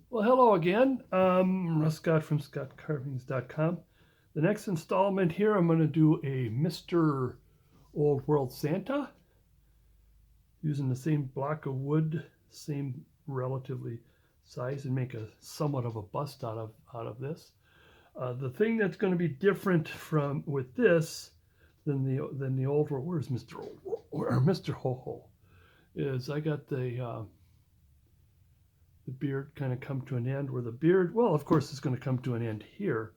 Well, hello again. Russ Scott from scottcarvings.com. The next installment here, I'm going to do a Mr. Old World Santa using the same block of wood, same relatively size, and make a somewhat of a bust out of this. The thing that's going to be different with this than the old world, where's Mr. Old or Mr. Ho Ho, is I got the beard kind of come to an end, where the beard, well, of course, it's going to come to an end here,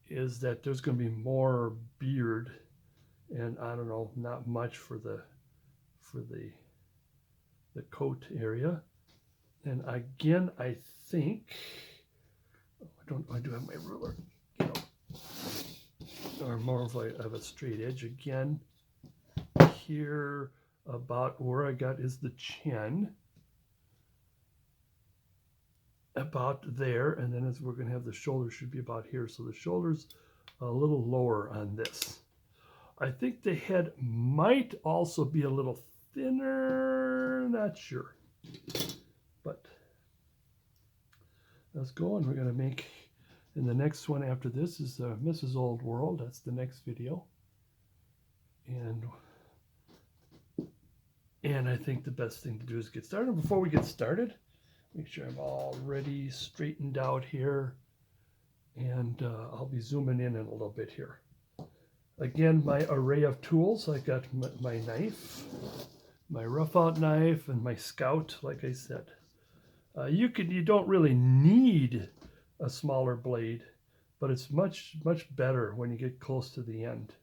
is that there's going to be more beard, and I don't know, not much for the coat area. And again, I think, I do have my ruler, or more of a straight edge again. Here, about where I got is the chin, about there, and then as we're going to have the shoulder should be about here, so the shoulder's a little lower on this. I think the head might also be a little thinner, not sure, but let's go. And we're going to make, and the next one after this is Mrs. Old World. That's the next video, and I think the best thing to do is get started. Before we get started, make sure I'm all ready, straightened out here, and I'll be zooming in a little bit here. Again, my array of tools, I got my knife, my rough out knife, and my scout, like I said. You don't really need a smaller blade, but it's much better when you get close to the end,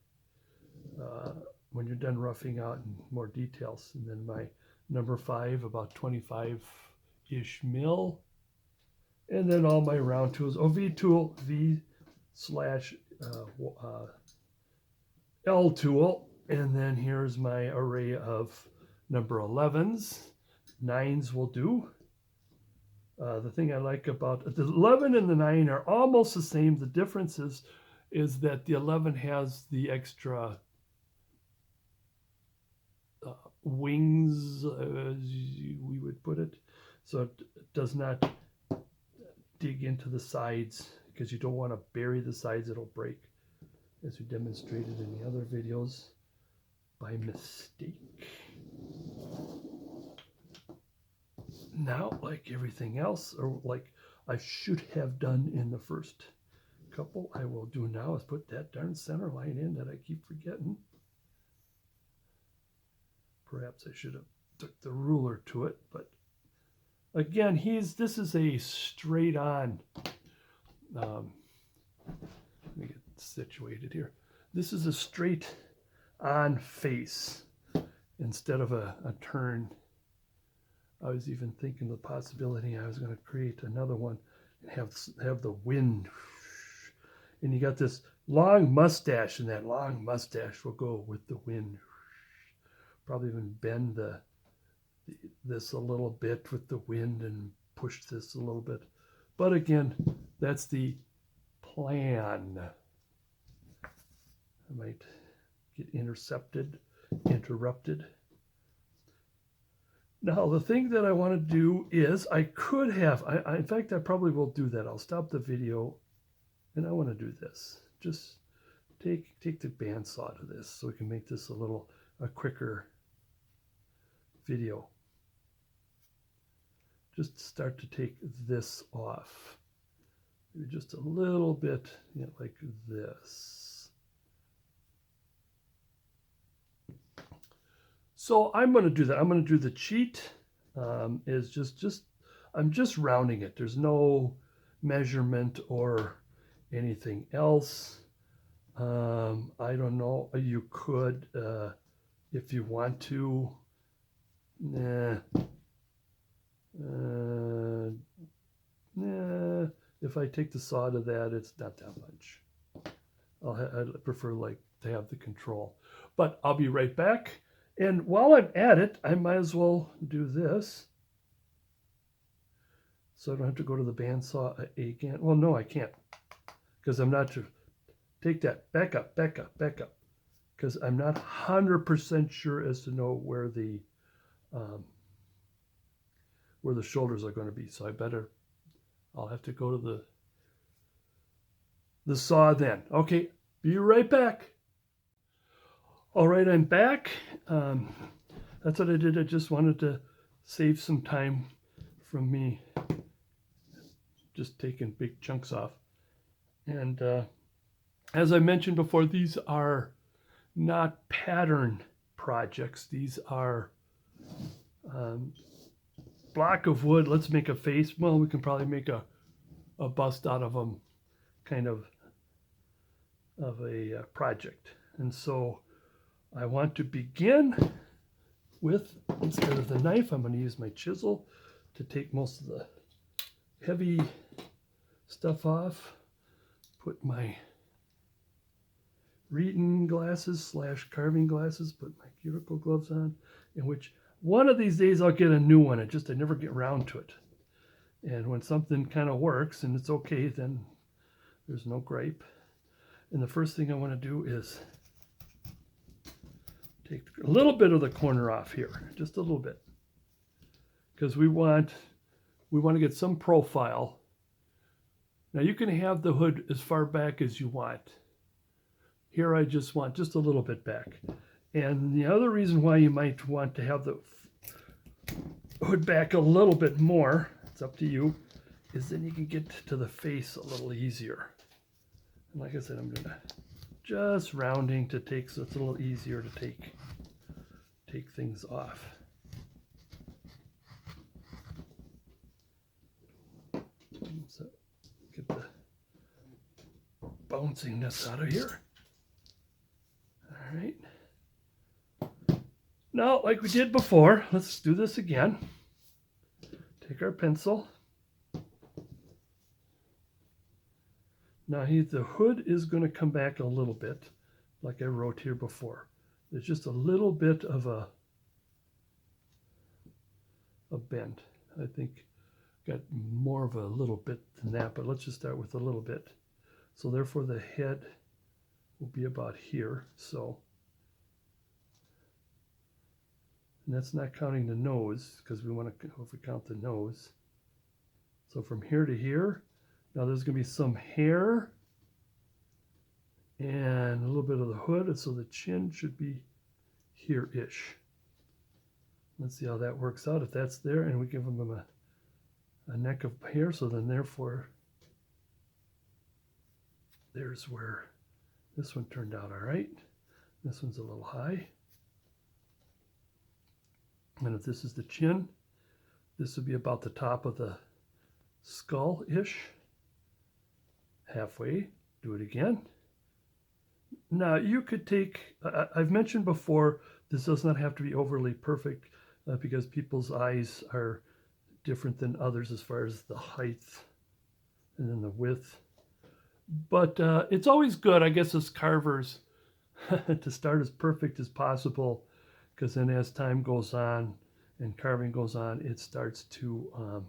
when you're done roughing out in more details. And then my number 5, about 25-ish mil, and then all my round tools. V tool, V/L tool, and then here's my array of number 11s. 9s will do. The thing I like about the 11 and the 9 are almost the same. The difference is that the 11 has the extra wings, as we would put it, so it does not dig into the sides, because you don't want to bury the sides, it'll break, as we demonstrated in the other videos by mistake. Now, like everything else, or like I should have done in the first couple, I will do now is put that darn center line in that I keep forgetting. Perhaps I should have took the ruler to it, but again, this is a straight on, let me get situated here. This is a straight on face instead of a turn. I was even thinking the possibility I was going to create another one and have the wind, and you got this long mustache, and that long mustache will go with the wind. Probably even bend this a little bit with the wind and push this a little bit. But again, that's the plan. I might get interrupted. Now, the thing that I want to do is I could have, in fact, I probably will do that. I'll stop the video, and I want to do this. Just take the bandsaw to this so we can make this a quicker video. Just start to take this off. Maybe just a little bit, like this. So I'm going to do that. I'm going to do the cheat. Is just I'm just rounding it. There's no measurement or anything else. I don't know. You could, if you want to. If I take the saw to that, it's not that much. I'd prefer to have the control. But I'll be right back. And while I'm at it, I might as well do this, so I don't have to go to the bandsaw again. Well, no, I can't, because I'm not to take that back up. because I'm not 100% sure as to know where the shoulders are going to be. So I'll have to go to the saw then. Okay, be right back. All right, I'm back. That's what I did. I just wanted to save some time from me just taking big chunks off. And as I mentioned before, these are not pattern projects. These are block of wood. Let's make a face. Well, we can probably make a bust out of them, kind of a project. And so I want to begin with, instead of the knife, I'm going to use my chisel to take most of the heavy stuff off. Put my reading glasses / carving glasses, put my cuticle gloves on, in which one of these days I'll get a new one. I never get around to it. And when something kind of works and it's okay, then there's no gripe. And the first thing I want to do is take a little bit of the corner off here, just a little bit, because we want to get some profile. Now you can have the hood as far back as you want. Here I just want just a little bit back. And the other reason why you might want to have the hood back a little bit more, it's up to you, is then you can get to the face a little easier. And like I said, I'm gonna just rounding to take, so it's a little easier to take things off. So get the bounciness out of here. All right. Now, like we did before, let's do this again. Take our pencil. Now the hood is going to come back a little bit, like I wrote here before. There's just a little bit of a bend. I think got more of a little bit than that, but let's just start with a little bit. So therefore the head will be about here. So, and that's not counting the nose, because we want to count the nose. So from here to here, now there's going to be some hair and a little bit of the hood, and so the chin should be here-ish. Let's see how that works out. If that's there, and we give them a neck of hair, so then therefore there's where this one turned out all right. This one's a little high. And if this is the chin, this would be about the top of the skull-ish. Halfway, do it again. Now you could take, I've mentioned before, this does not have to be overly perfect because people's eyes are different than others as far as the height and then the width. But it's always good, I guess, as carvers to start as perfect as possible, because then as time goes on and carving goes on, it starts to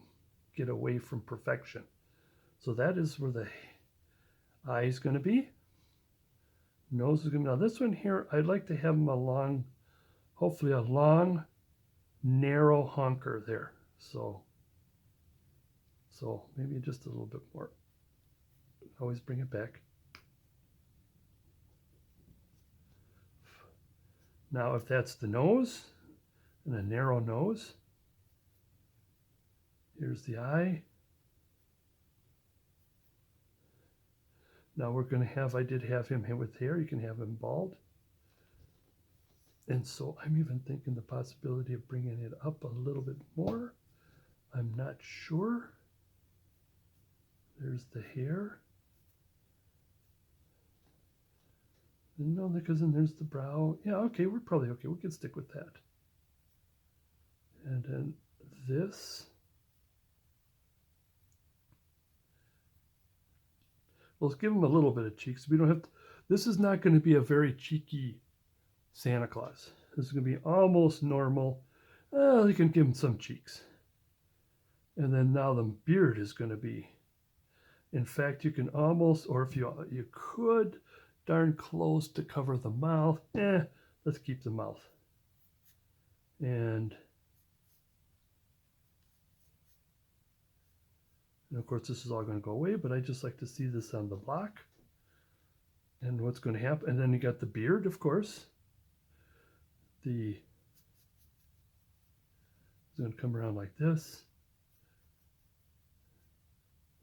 get away from perfection. So that is where the eye is going to be. Nose is going to be. Now this one here, I'd like to have them along, hopefully a long, narrow honker there. So maybe just a little bit more. Always bring it back. Now if that's the nose and a narrow nose, here's the eye. Now we're going to have, I did have him with hair, you can have him bald. And so I'm even thinking the possibility of bringing it up a little bit more. I'm not sure. There's the hair. No, because then there's the brow. Yeah, okay, we're probably okay. We can stick with that. And then this. Well, let's give him a little bit of cheeks. We don't have to, this is not going to be a very cheeky Santa Claus. This is going to be almost normal. You can give him some cheeks. And then now the beard is going to be, in fact, you can almost, or if you could, darn close to cover the mouth. Let's keep the mouth. And of course, this is all going to go away, but I just like to see this on the block and what's going to happen. And then you got the beard, of course. It's going to come around like this.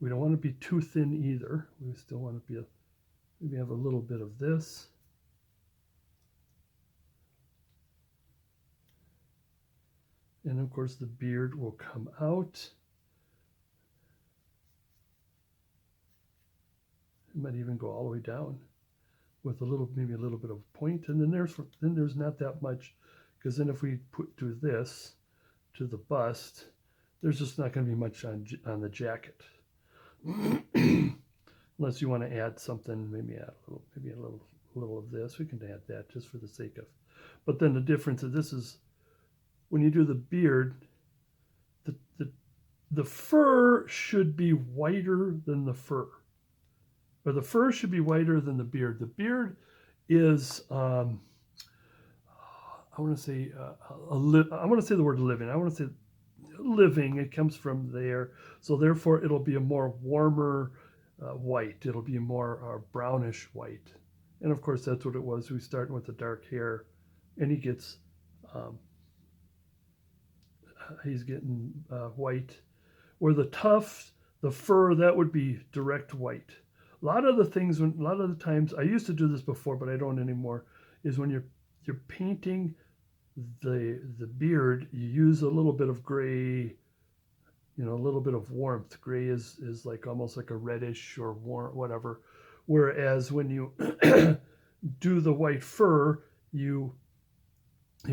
We don't want to be too thin either. We still want to be maybe have a little bit of this. And of course the beard will come out. It might even go all the way down with maybe a little bit of point. And then there's not that much, because then if we do this to the bust, there's just not going to be much on the jacket. Unless you want to add something, maybe a little of this. We can add that just for the sake of. But then the difference is this is when you do the beard, the fur should be whiter than the fur, or the fur should be whiter than the beard. The beard is I want to say the word living. I want to say living. It comes from there, so therefore it'll be a more warmer white. It'll be a more brownish white, and of course that's what it was. We start with the dark hair, and he gets he's getting white. Where the tufts, the fur, that would be direct white. A lot of the times, I used to do this before, but I don't anymore, is when you're painting the beard, you use a little bit of gray, a little bit of warmth. Gray is like almost like a reddish or warm, whatever. Whereas when you do the white fur, you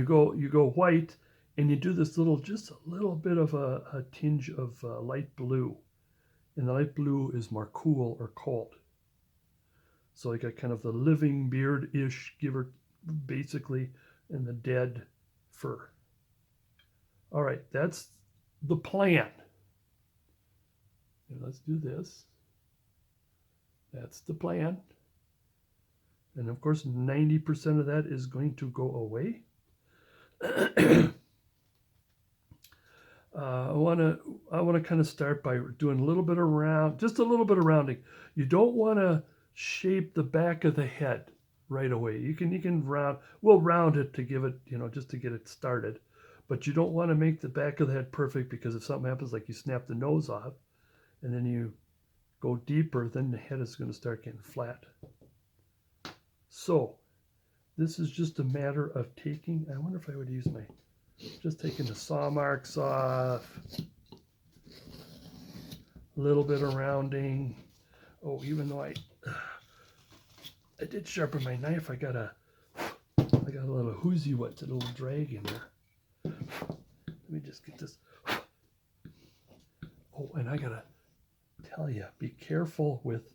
go white, and you do this just a little bit of a tinge of light blue. And the light blue is more cool or cold. So you got kind of the living beard-ish basically, and the dead fur. All right, that's the plan. And let's do this. That's the plan. And of course, 90% of that is going to go away. I want to kind of start by doing a little bit of just a little bit of rounding. You don't want to shape the back of the head right away. You can round. We'll round it to give it, just to get it started. But you don't want to make the back of the head perfect, because if something happens, like you snap the nose off, and then you go deeper, then the head is going to start getting flat. So this is just a matter of taking. I wonder if I would use just taking the saw marks off, a little bit of rounding. Oh, even though I did sharpen my knife, I got a little whoozy, a little drag in there. Let me just get this. Oh, and I gotta tell you, be careful with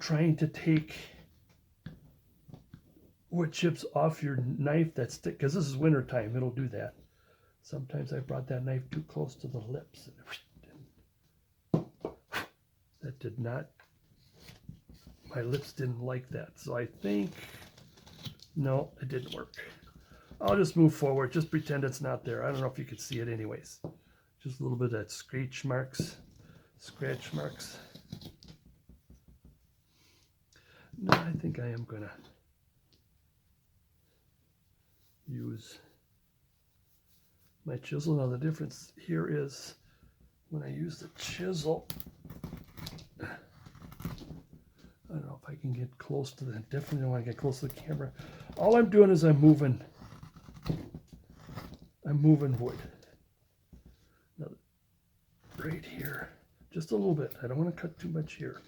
trying to take wood chips off your knife that stick, because this is winter time. It'll do that. Sometimes I brought that knife too close to the lips, and that did not. My lips didn't like that, so I think no, it didn't work. I'll just move forward. Just pretend it's not there. I don't know if you could see it, anyways. Just a little bit of that scratch marks. No, I think I am gonna use my chisel. Now the difference here is when I use the chisel, I don't know if I can get close to that. Definitely want to get close to the camera. All I'm doing is I'm moving wood. Now, right here, just a little bit. I don't want to cut too much here.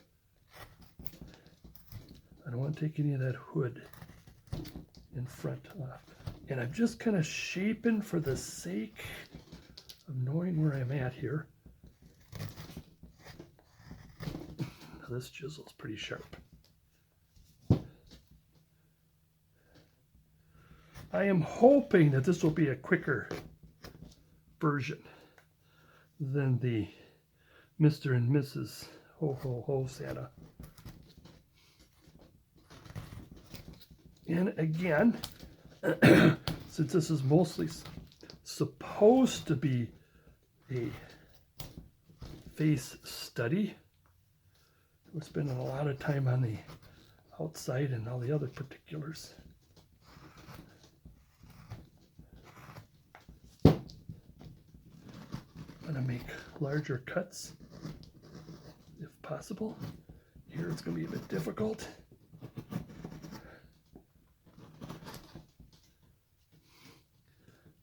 I don't want to take any of that hood in front off. And I'm just kind of shaping for the sake of knowing where I'm at here. Now this chisel's pretty sharp. I am hoping that this will be a quicker version than the Mr. and Mrs. Ho Ho Ho Santa. And again, since this is mostly supposed to be a face study, we're spending a lot of time on the outside and all the other particulars. I'm going to make larger cuts if possible. Here it's going to be a bit difficult.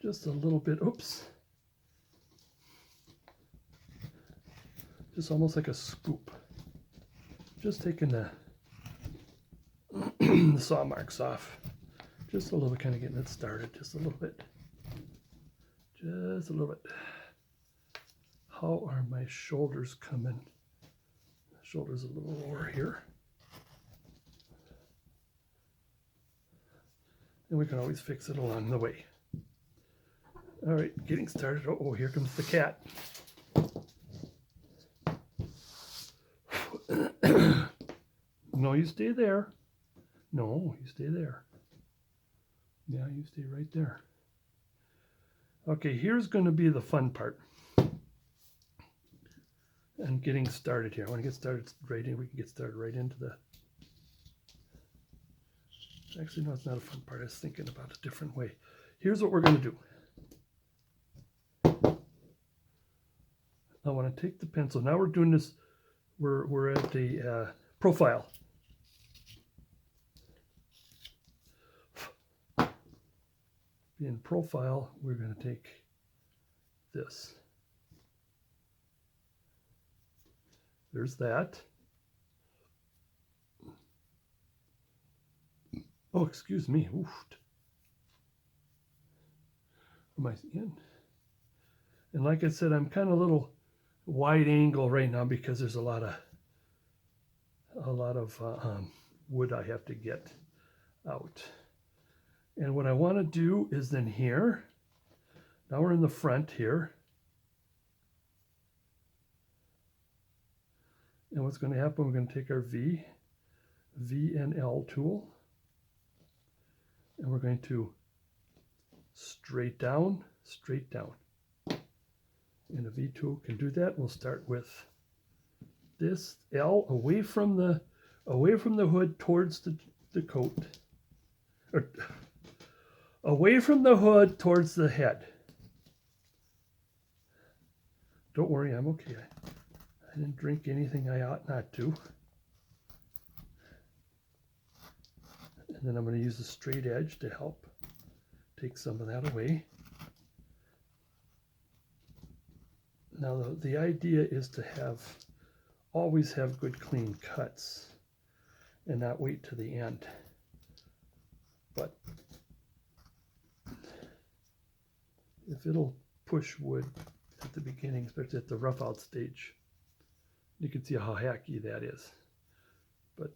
Just a little bit, oops. Just almost like a scoop. Just taking the, the saw marks off. Just a little bit, kind of getting it started, just a little bit. Just a little bit. How are my shoulders coming? Shoulders a little lower here. And we can always fix it along the way. All right, getting started. Oh, here comes the cat. No, you stay there. No, you stay there. Yeah, you stay right there. Okay, here's going to be the fun part. And getting started here. I want to get started right in. We can get started right into the... Actually, no, it's not a fun part. I was thinking about a different way. Here's what we're going to do. I want to take the pencil. Now we're doing this. We're at the profile. In profile, we're going to take this. There's that. Oh, excuse me. Oof. Am I in? And like I said, I'm kind of a little wide angle right now because there's a lot of wood I have to get out. And what I want to do is then here, now we're in the front here. And what's going to happen, we're going to take our V and L tool, and we're going to straight down. And the V tool can do that. We'll start with this L away from the hood towards the coat. Or, away from the hood towards the head. Don't worry, I'm okay. I didn't drink anything I ought not to. And then I'm going to use the straight edge to help take some of that away. Now the idea is to always have good clean cuts and not wait to the end. But if it'll push wood at the beginning, especially at the rough out stage, you can see how hacky that is. But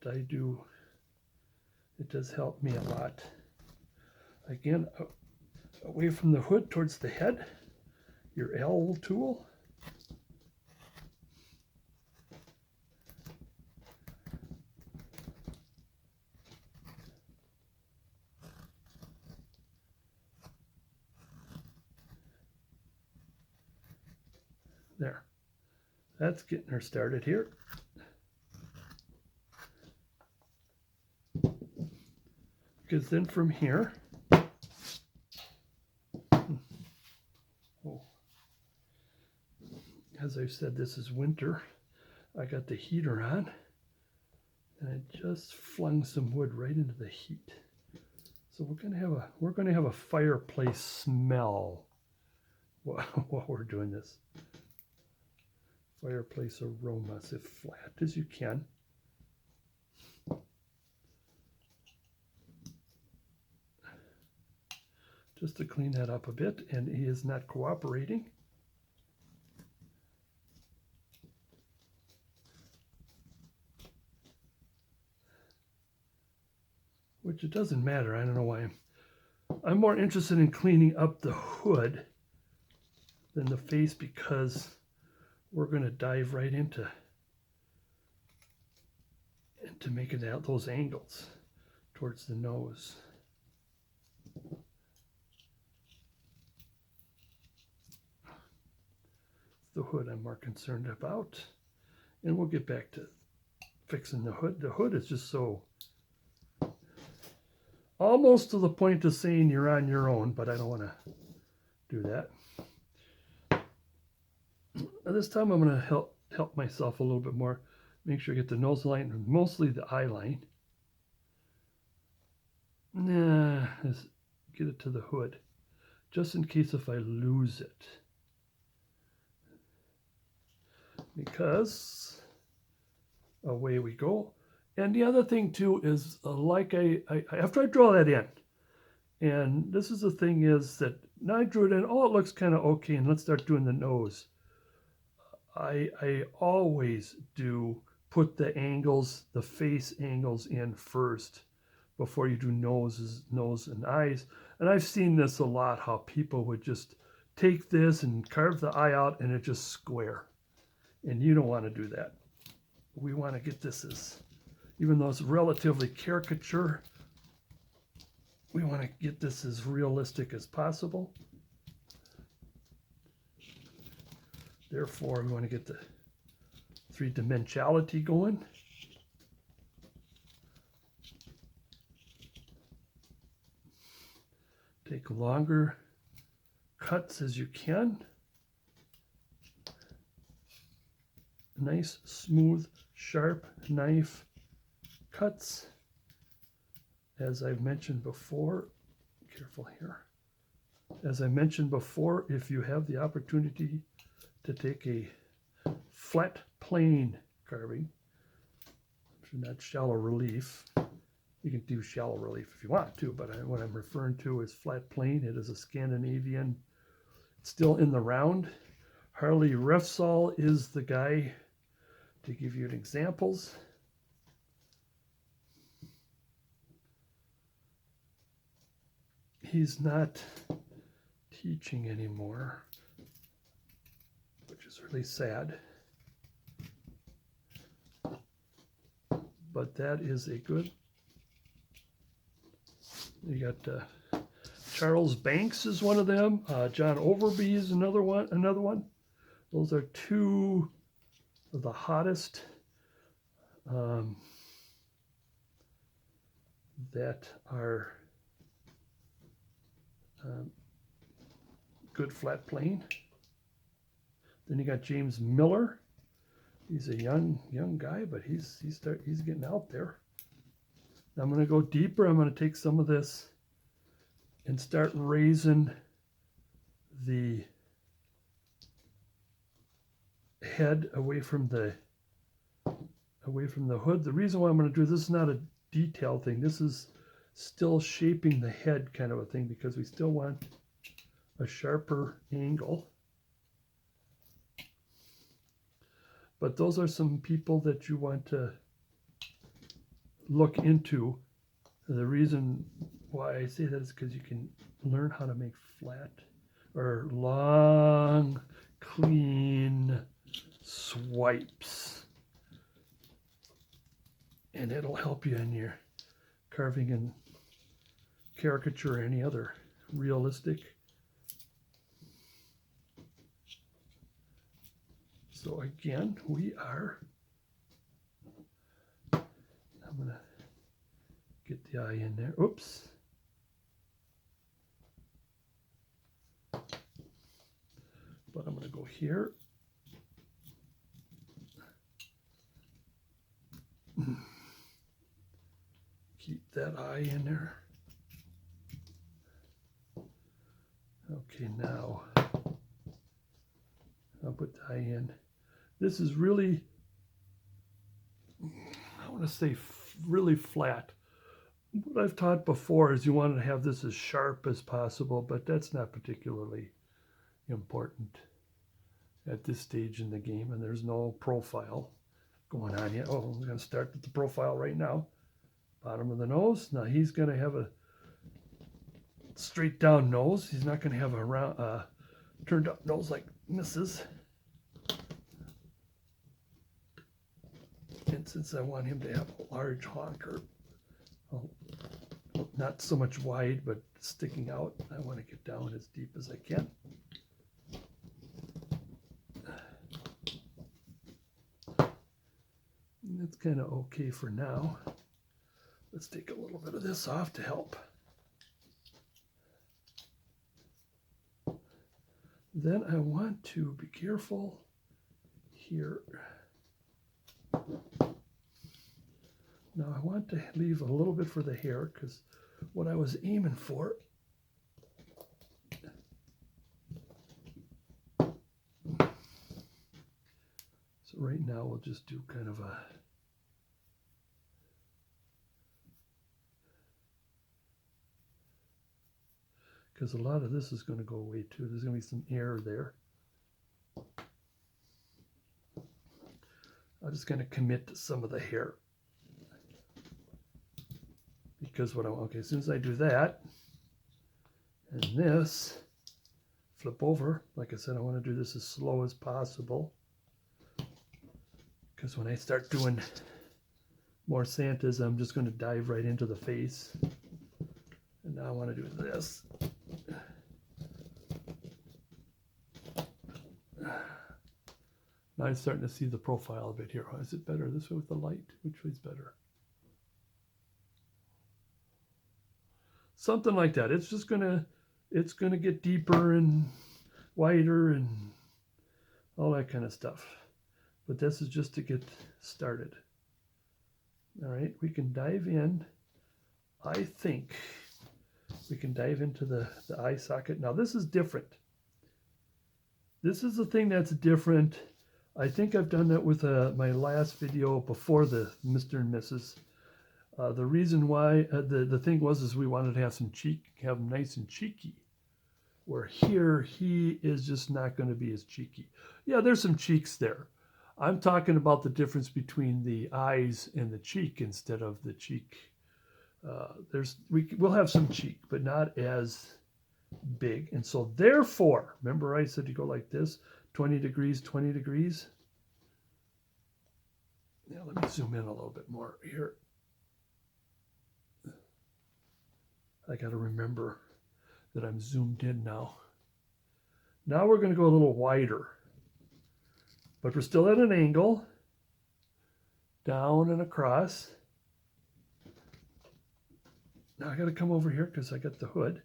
it does help me a lot. Again, away from the hood towards the head, your L tool. There. That's getting her started here. Because then from here, as I said, this is winter. I got the heater on, and I just flung some wood right into the heat. So we're going to have a fireplace smell while we're doing this. Fireplace aroma, as flat as you can. Just to clean that up a bit, and he is not cooperating. Which it doesn't matter. I don't know why. I'm more interested in cleaning up the hood than the face, because we're going to dive right into making out those angles towards the nose. hood I'm more concerned about. And we'll get back to fixing the hood. The hood is just so almost to the point of saying you're on your own, but I don't want to do that. Now this time I'm going to help myself a little bit more. Make sure I get the nose line and mostly the eye line. Let's get it to the hood, just in case if I lose it. Because away we go. And the other thing too is like after I draw that in, and this is the thing is that now I drew it in, oh, it looks kind of okay, and let's start doing the nose. I always do put the angles, the face angles in first before you do nose and eyes. And I've seen this a lot, how people would just take this and carve the eye out and it just square. And you don't want to do that. We want to get this as, even though it's relatively caricature, we want to get this as realistic as possible. Therefore, we want to get the three-dimensionality going. Take longer cuts as you can. Nice, smooth, sharp knife cuts. As I've mentioned before, careful here. As I mentioned before, if you have the opportunity to take a flat plane carving, not shallow relief. You can do shallow relief if you want to, but what I'm referring to is flat plane. It is a Scandinavian, it's still in the round. Harley Refsal is the guy to give you examples. He's not teaching anymore, which is really sad. But that is a good. You got Charles Banks is one of them. John Overby is another one. Those are two of the hottest that are good flat plane. Then you got James Miller. He's a young guy, but he's getting out there. Now I'm going to go deeper. I'm going to take some of this and start raising the head away from the hood. The reason why I'm going to do this is not a detail thing. This is still shaping the head kind of a thing, because we still want a sharper angle. But those are some people that you want to look into. The reason why I say that is because you can learn how to make flat or long, clean swipes. And it'll help you in your carving and caricature or any other realistic. So again, I'm going to get the eye in there. Oops. But I'm going to go here. Keep that eye in there. Okay, now I'll put the eye in. This is really, I want to say really flat. What I've taught before is you want to have this as sharp as possible, but that's not particularly important at this stage in the game, and there's no profile going on yet. Oh, we're going to start with the profile right now. Bottom of the nose. Now he's going to have a straight down nose. He's not going to have a round, turned up nose like Mrs. And since I want him to have a large honker, not so much wide, but sticking out, I want to get down as deep as I can. It's kind of okay for now. Let's take a little bit of this off to help. Then I want to be careful here. Now I want to leave a little bit for the hair because what I was aiming for. So right now we'll just do kind of a because a lot of this is going to go away too. There's going to be some air there. I'm just going to commit to some of the hair. Because what I want, okay, as soon as I do that, and this, flip over, like I said, I want to do this as slow as possible. Because when I start doing more Santas, I'm just going to dive right into the face. And now I want to do this. Now I'm starting to see the profile a bit here. Is it better this way with the light? Which way's better? Something like that. It's just gonna get deeper and wider and all that kind of stuff. But this is just to get started. All right, we can dive in. I think we can dive into the eye socket. Now this is different. This is the thing that's different. I think I've done that with my last video before the Mr. and Mrs. The reason why, the thing was, is we wanted to have some have them nice and cheeky. Where here, he is just not going to be as cheeky. Yeah, there's some cheeks there. I'm talking about the difference between the eyes and the cheek instead of the cheek. We'll have some cheek, but not as big. And so therefore, remember I said you go like this, 20 degrees, 20 degrees. Now let me zoom in a little bit more here. I got to remember that I'm zoomed in now. Now we're going to go a little wider, but we're still at an angle, down and across. Now I got to come over here because I got the hood.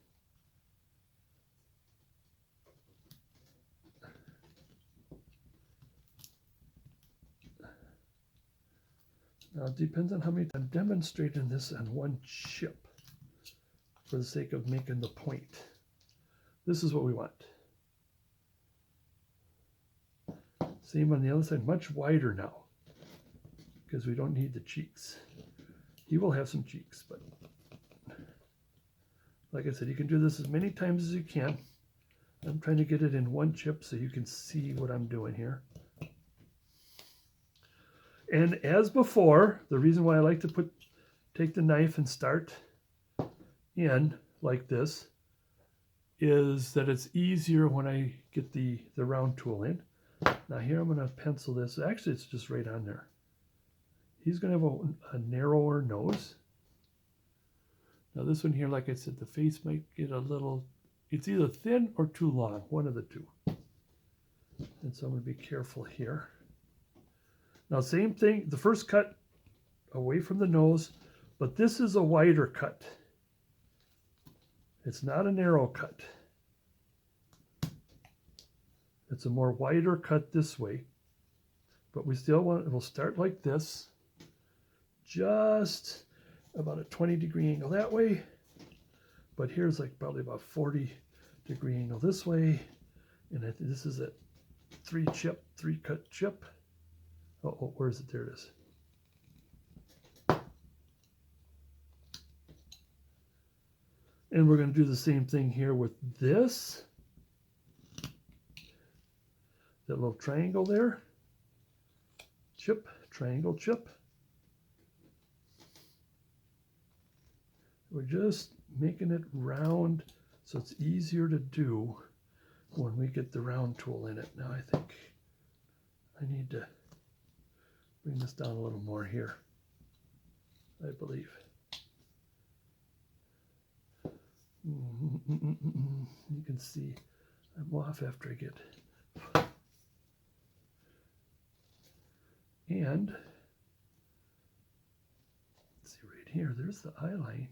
Now it depends on how many times I'm demonstrating this on one chip for the sake of making the point. This is what we want. Same on the other side, much wider now because we don't need the cheeks. He will have some cheeks, but like I said, you can do this as many times as you can. I'm trying to get it in one chip so you can see what I'm doing here. And as before, the reason why I like to take the knife and start in like this is that it's easier when I get the round tool in. Now here I'm going to pencil this. Actually, it's just right on there. He's going to have a narrower nose. Now this one here, like I said, the face might get a little, it's either thin or too long, one of the two. And so I'm going to be careful here. Now same thing, the first cut away from the nose, but this is a wider cut. It's not a narrow cut. It's a more wider cut this way, but we still we'll start like this, just about a 20-degree angle that way, but here's like probably about 40-degree angle this way, and I think this is a three-cut chip. Oh, where is it? There it is. And we're going to do the same thing here with this. That little triangle there. Chip, triangle chip. We're just making it round so it's easier to do when we get the round tool in it. Now I think I need to bring this down a little more here, I believe. You can see I'm off after I get. And here, there's the eye line.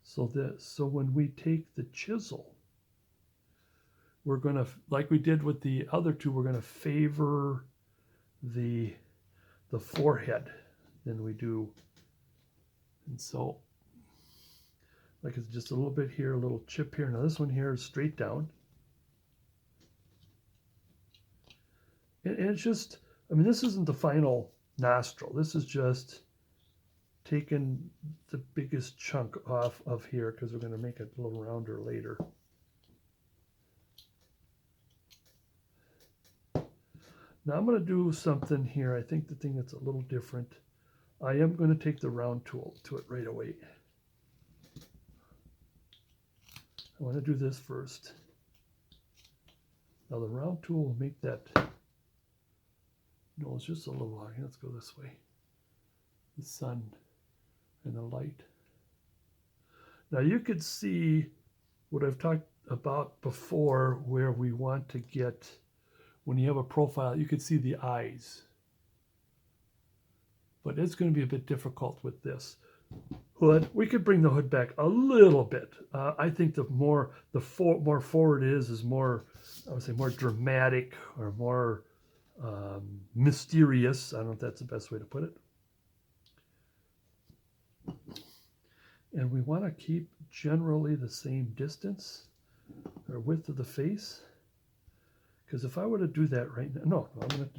So when we take the chisel, we're going to, like we did with the other two, we're going to favor the forehead than we do. And so, like it's just a little bit here, a little chip here. Now this one here is straight down. And it's just, I mean, this isn't the final nostril. This is just taking the biggest chunk off of here because we're going to make it a little rounder later. Now I'm going to do something here. I think the thing that's a little different. I am going to take the round tool to it right away. I want to do this first. Now the round tool will make that nose just a little long. Let's go this way. The sun and the light. Now you could see what I've talked about before where we want to get, when you have a profile, you could see the eyes. But it's going to be a bit difficult with this. Hood, we could bring the hood back a little bit. I think the more forward it is more, I would say, more dramatic or more mysterious. I don't know if that's the best way to put it. And we want to keep generally the same distance or width of the face. Because if I were to do that right now, I'm going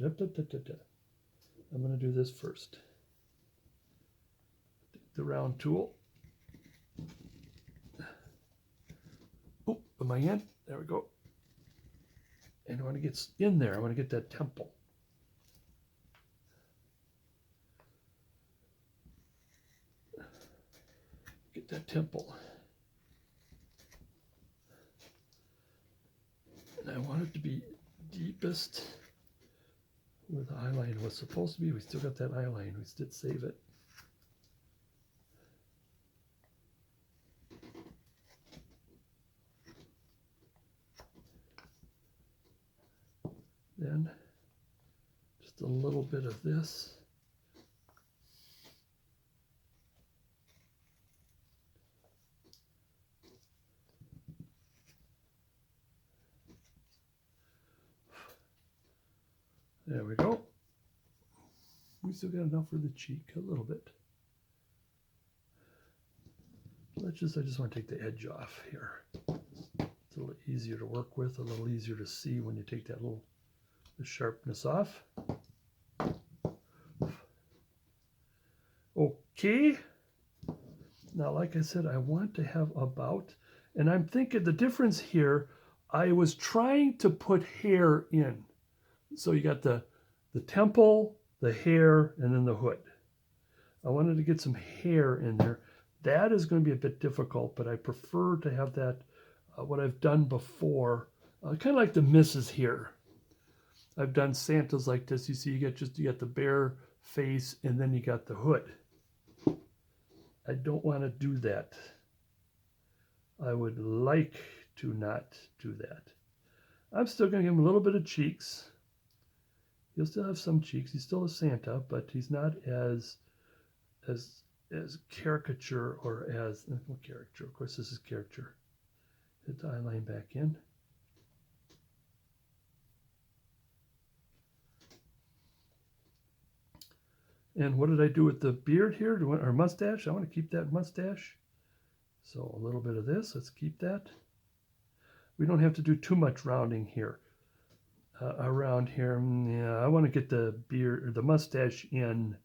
to do this first. The round tool. Oh, am I in? There we go. And I want to get in there. I want to get that temple. Get that temple. And I want it to be deepest where the eye line was supposed to be. We still got that eye line. We did save it. Then just a little bit of this. There we go. We still got enough for the cheek, a little bit. I just want to take the edge off here. It's a little easier to work with, a little easier to see when you take that little the sharpness off. Okay. Now, like I said, I want to have about, and I'm thinking the difference here, I was trying to put hair in. So you got the temple, the hair, and then the hood. I wanted to get some hair in there. That is going to be a bit difficult, but I prefer to have that, what I've done before, kind of like the misses here. I've done Santas like this. You see, you got the bare face, and then you got the hood. I don't want to do that. I would like to not do that. I'm still going to give him a little bit of cheeks. He'll still have some cheeks. He's still a Santa, but he's not as caricature or as, well, caricature. Of course, this is caricature. Hit the eye line back in. And what did I do with the beard here, or mustache? I want to keep that mustache. So a little bit of this, let's keep that. We don't have to do too much rounding here. Around here, yeah, I want to get the beard, or the mustache in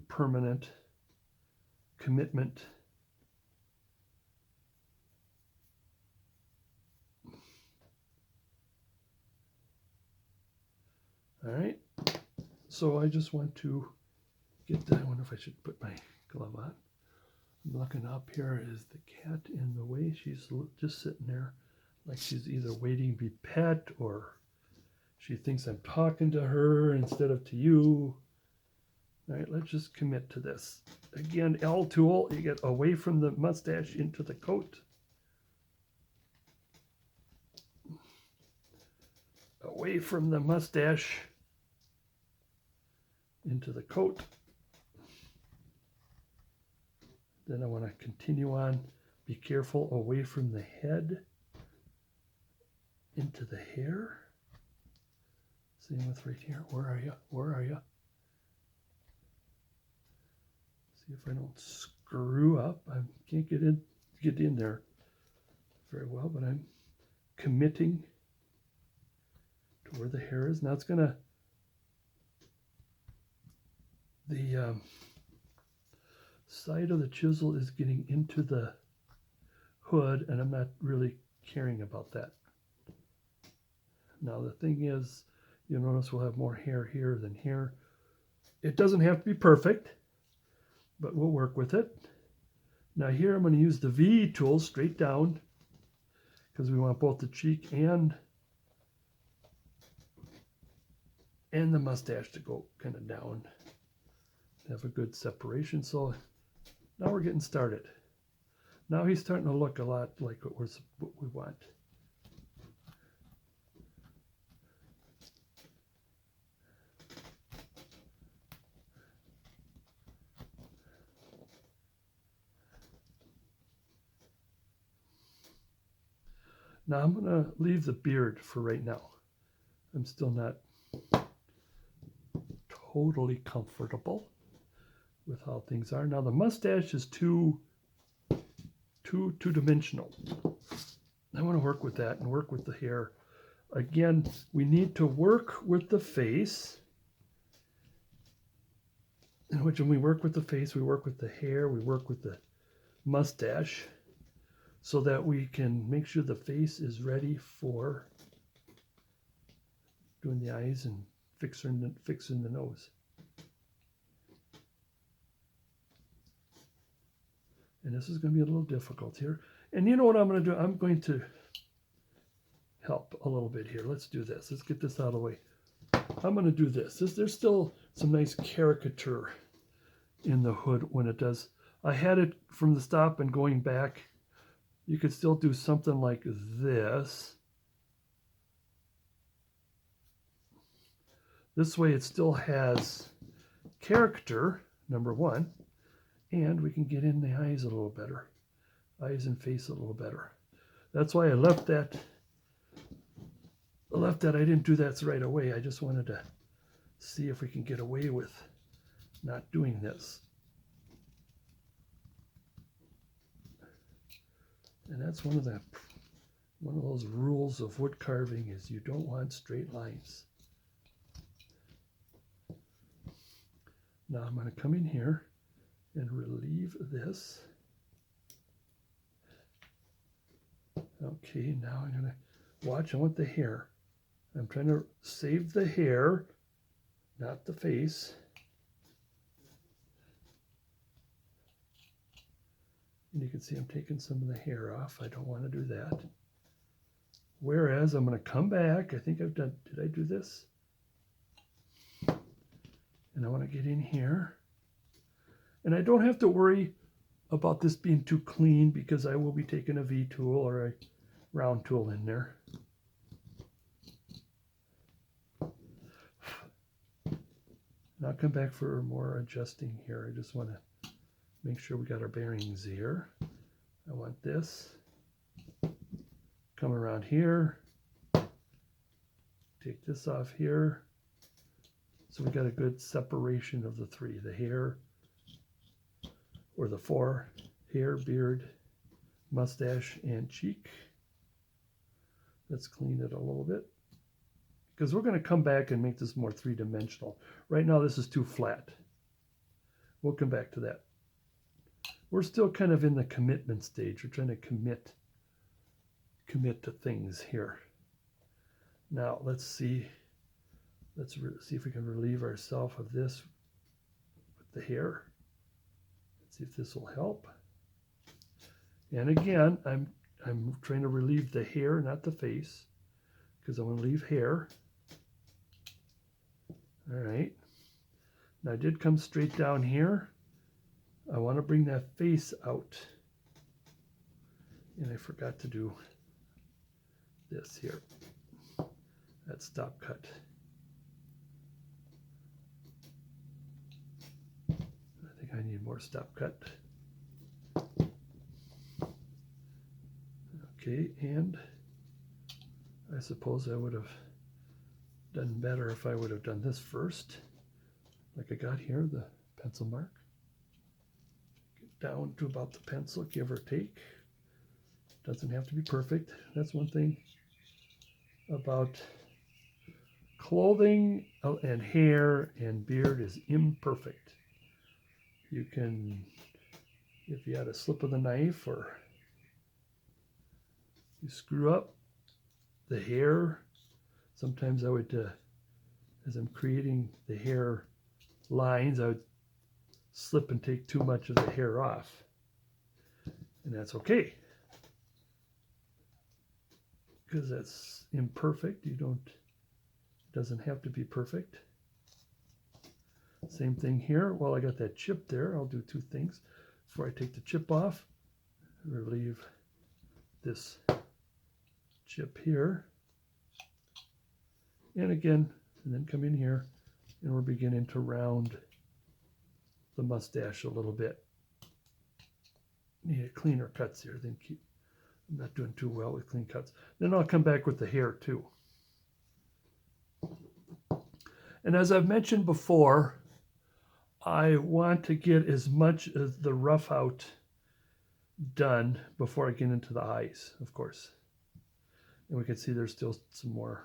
permanent commitment. All right, so I just want to get that. I wonder if I should put my glove on. I'm looking up here. Is the cat in the way? She's just sitting there like she's either waiting to be pet or she thinks I'm talking to her instead of to you. All right, let's just commit to this. Again, L tool, you get away from the mustache into the coat. away from the mustache into the coat. Then I want to continue on. Be careful away from the head into the hair. Same with right here. Where are you? Where are you? See if I don't screw up. I can't get in there very well, but I'm committing to where the hair is. Now it's gonna the side of the chisel is getting into the hood, and I'm not really caring about that. Now the thing is, you'll notice we'll have more hair here than here. It doesn't have to be perfect, but we'll work with it. Now here I'm going to use the V tool straight down because we want both the cheek and the mustache to go kind of down. Have a good separation. So now we're getting started. Now he's starting to look a lot like what we want. Now I'm going to leave the beard for right now. I'm still not totally comfortable with how things are. Now the mustache is too two-dimensional. I want to work with that and work with the hair. Again, we need to work with the face. In which when we work with the face, we work with the hair, we work with the mustache, so that we can make sure the face is ready for doing the eyes and fixing the nose. And this is going to be a little difficult here. And you know what I'm going to do? I'm going to help a little bit here. Let's do this. Let's get this out of the way. I'm going to do this. There's still some nice caricature in the hood when it does. I had it from the stop and going back. You could still do something like this. This way it still has character, number one, and we can get in the eyes a little better. Eyes and face a little better. That's why I left that. I didn't do that right away. I just wanted to see if we can get away with not doing this. And that's one of those rules of wood carving is you don't want straight lines. Now I'm going to come in here and relieve this. Okay, now I'm going to watch. I want the hair. I'm trying to save the hair, not the face. And you can see I'm taking some of the hair off. I don't want to do that. Whereas I'm going to come back. I think I've done, did I do this? And I want to get in here. And I don't have to worry about this being too clean because I will be taking a V tool or a round tool in there. And I'll come back for more adjusting here. I just want to make sure we got our bearings here. I want this. Come around here. Take this off here. So we got a good separation of the three, the hair, or the four, hair, beard, mustache, and cheek. Let's clean it a little bit because we're going to come back and make this more three-dimensional. Right now this is too flat. We'll come back to that. We're still kind of in the commitment stage. We're trying to commit to things here. Now let's see. Let's see if we can relieve ourselves of this with the hair. Let's see if this will help. And again, I'm trying to relieve the hair, not the face, because I want to leave hair. All right. Now I did come straight down here. I want to bring that face out. And I forgot to do this here. that stop cut. I think I need more stop cut. Okay, and I suppose I would have done better if I would have done this first, like I got here, the pencil mark. Get down to about the pencil, give or take. Doesn't have to be perfect. That's one thing about clothing and hair and beard is imperfect. You can, if you had a slip of the knife or you screw up the hair, sometimes I would, as I'm creating the hair lines, I would slip and take too much of the hair off. And that's okay, because that's imperfect. It doesn't have to be perfect. Same thing here. While I got that chip there, I'll do two things. Before I take the chip off, relieve this chip here. And again, and then come in here, and we're beginning to round the mustache a little bit. Need cleaner cuts here. I'm not doing too well with clean cuts. Then I'll come back with the hair too. And as I've mentioned before, I want to get as much of the rough out done before I get into the eyes, of course. And we can see there's still some more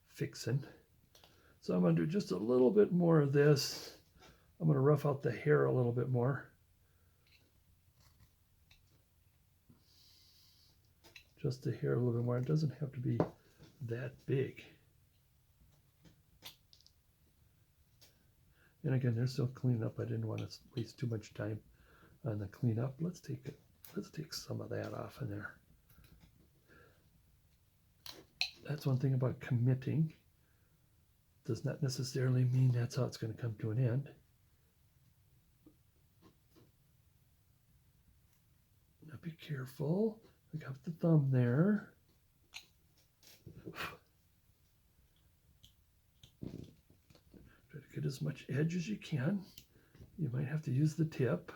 fixing. So I'm going to do just a little bit more of this. I'm going to rough out the hair a little bit more. Just the hair a little bit more. It doesn't have to be that big. And again, there's still cleanup. I didn't want to waste too much time on the cleanup. Let's take some of that off in there. That's one thing about committing. Does not necessarily mean that's how it's going to come to an end. Now be careful. I got the thumb there. Try to get as much edge as you can. You might have to use the tip.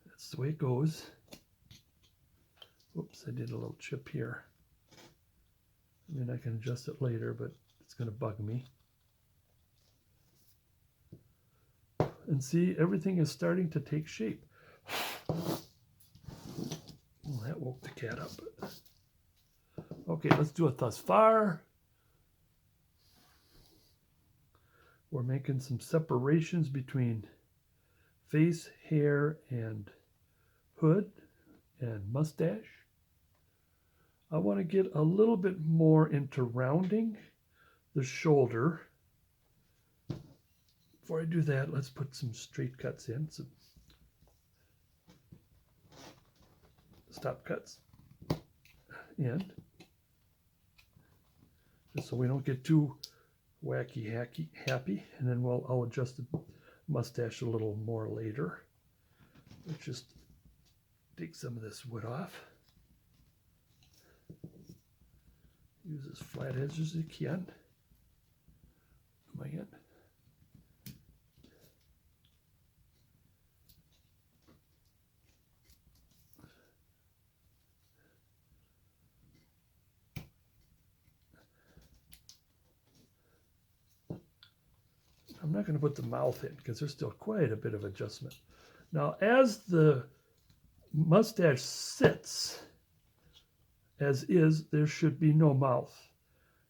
That's the way it goes. Whoops, I did a little chip here. I mean, I can adjust it later, but it's going to bug me. And see, everything is starting to take shape. Well, that woke the cat up. Okay, let's do it thus far. We're making some separations between face, hair, and hood and mustache. I want to get a little bit more into rounding the shoulder. Before I do that, let's put some straight cuts in, some stop cuts in, just so we don't get too wacky, happy. And then I'll adjust the mustache a little more later. Let's just take some of this wood off. Use as flat edge as you can. Am I in? I'm not going to put the mouth in because there's still quite a bit of adjustment. Now, as the mustache sits, as is, there should be no mouth,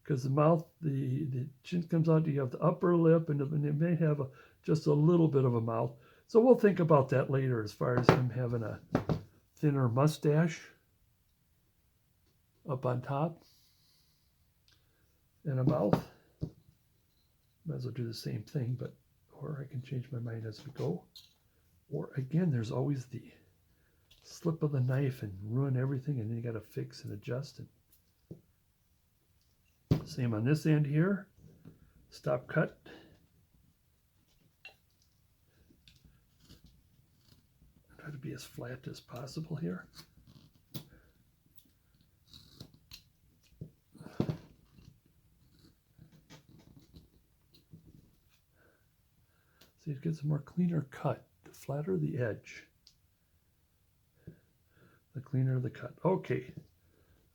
because the mouth, the chin comes out, you have the upper lip, and it may have just a little bit of a mouth. So we'll think about that later as far as him having a thinner mustache up on top and a mouth. Might as well do the same thing, or I can change my mind as we go. Or again, there's always the slip of the knife and ruin everything, and then you got to fix and adjust. And same on this end here. Stop cut. Try to be as flat as possible here. gives a more cleaner cut. The flatter the edge, the cleaner the cut. Okay,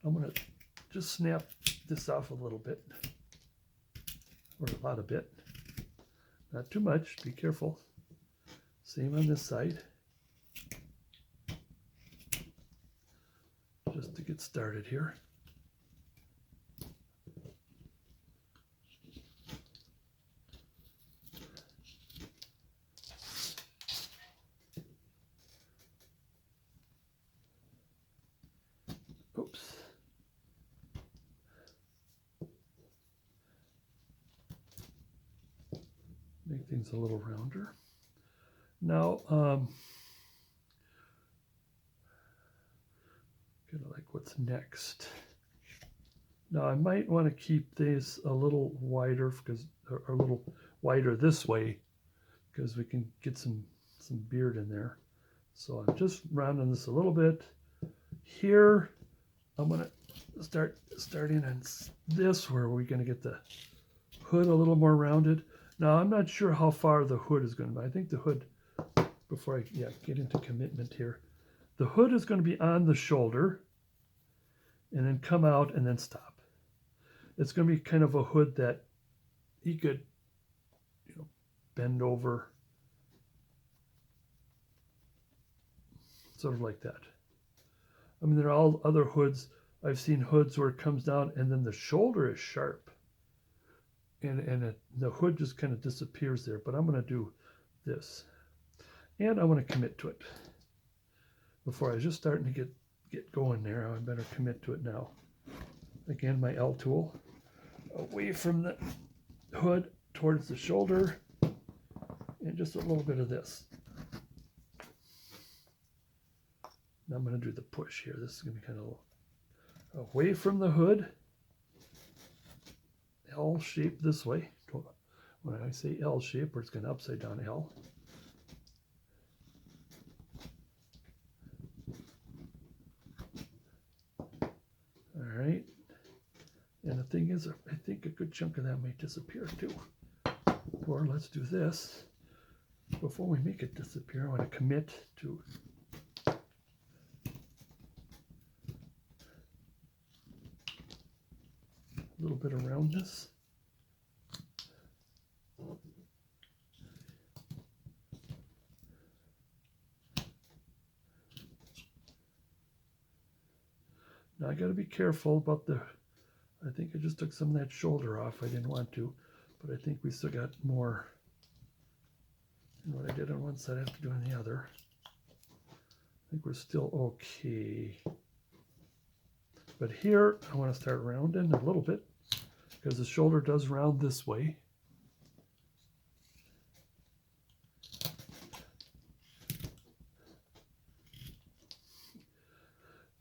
I'm going to just snap this off a little bit, or a lot of bit. Not too much, be careful. Same on this side. Just to get started here. Oops. Make things a little rounder. Now, kind of like what's next. Now I might want to keep these a little wider because, or a little wider this way, because we can get some beard in there. So I'm just rounding this a little bit. Here, I'm gonna starting on this where we're gonna get the hood a little more rounded. Now I'm not sure how far the hood is going to be. I think the hood, before I get into commitment here, the hood is going to be on the shoulder and then come out and then stop. It's going to be kind of a hood that he could, bend over, sort of like that. I mean, there are all other hoods. I've seen hoods where it comes down and then the shoulder is sharp, and the hood just kind of disappears there. But I'm going to do this, and I want to commit to it. Before I was just starting to get going there, I better commit to it now. Again, my L tool, away from the hood towards the shoulder, and just a little bit of this. Now I'm going to do the push here. This is going to be kind of away from the hood, L shape this way. When I say L shape, it's going to upside down L. All right. And the thing is, I think a good chunk of that might disappear too. Or let's do this. Before we make it disappear, I want to commit to a little bit of roundness. Now I got to be careful about I think I just took some of that shoulder off. I didn't want to, but I think we still got more. And what I did on one side, I have to do on the other. I think we're still okay. But here, I want to start rounding a little bit because the shoulder does round this way.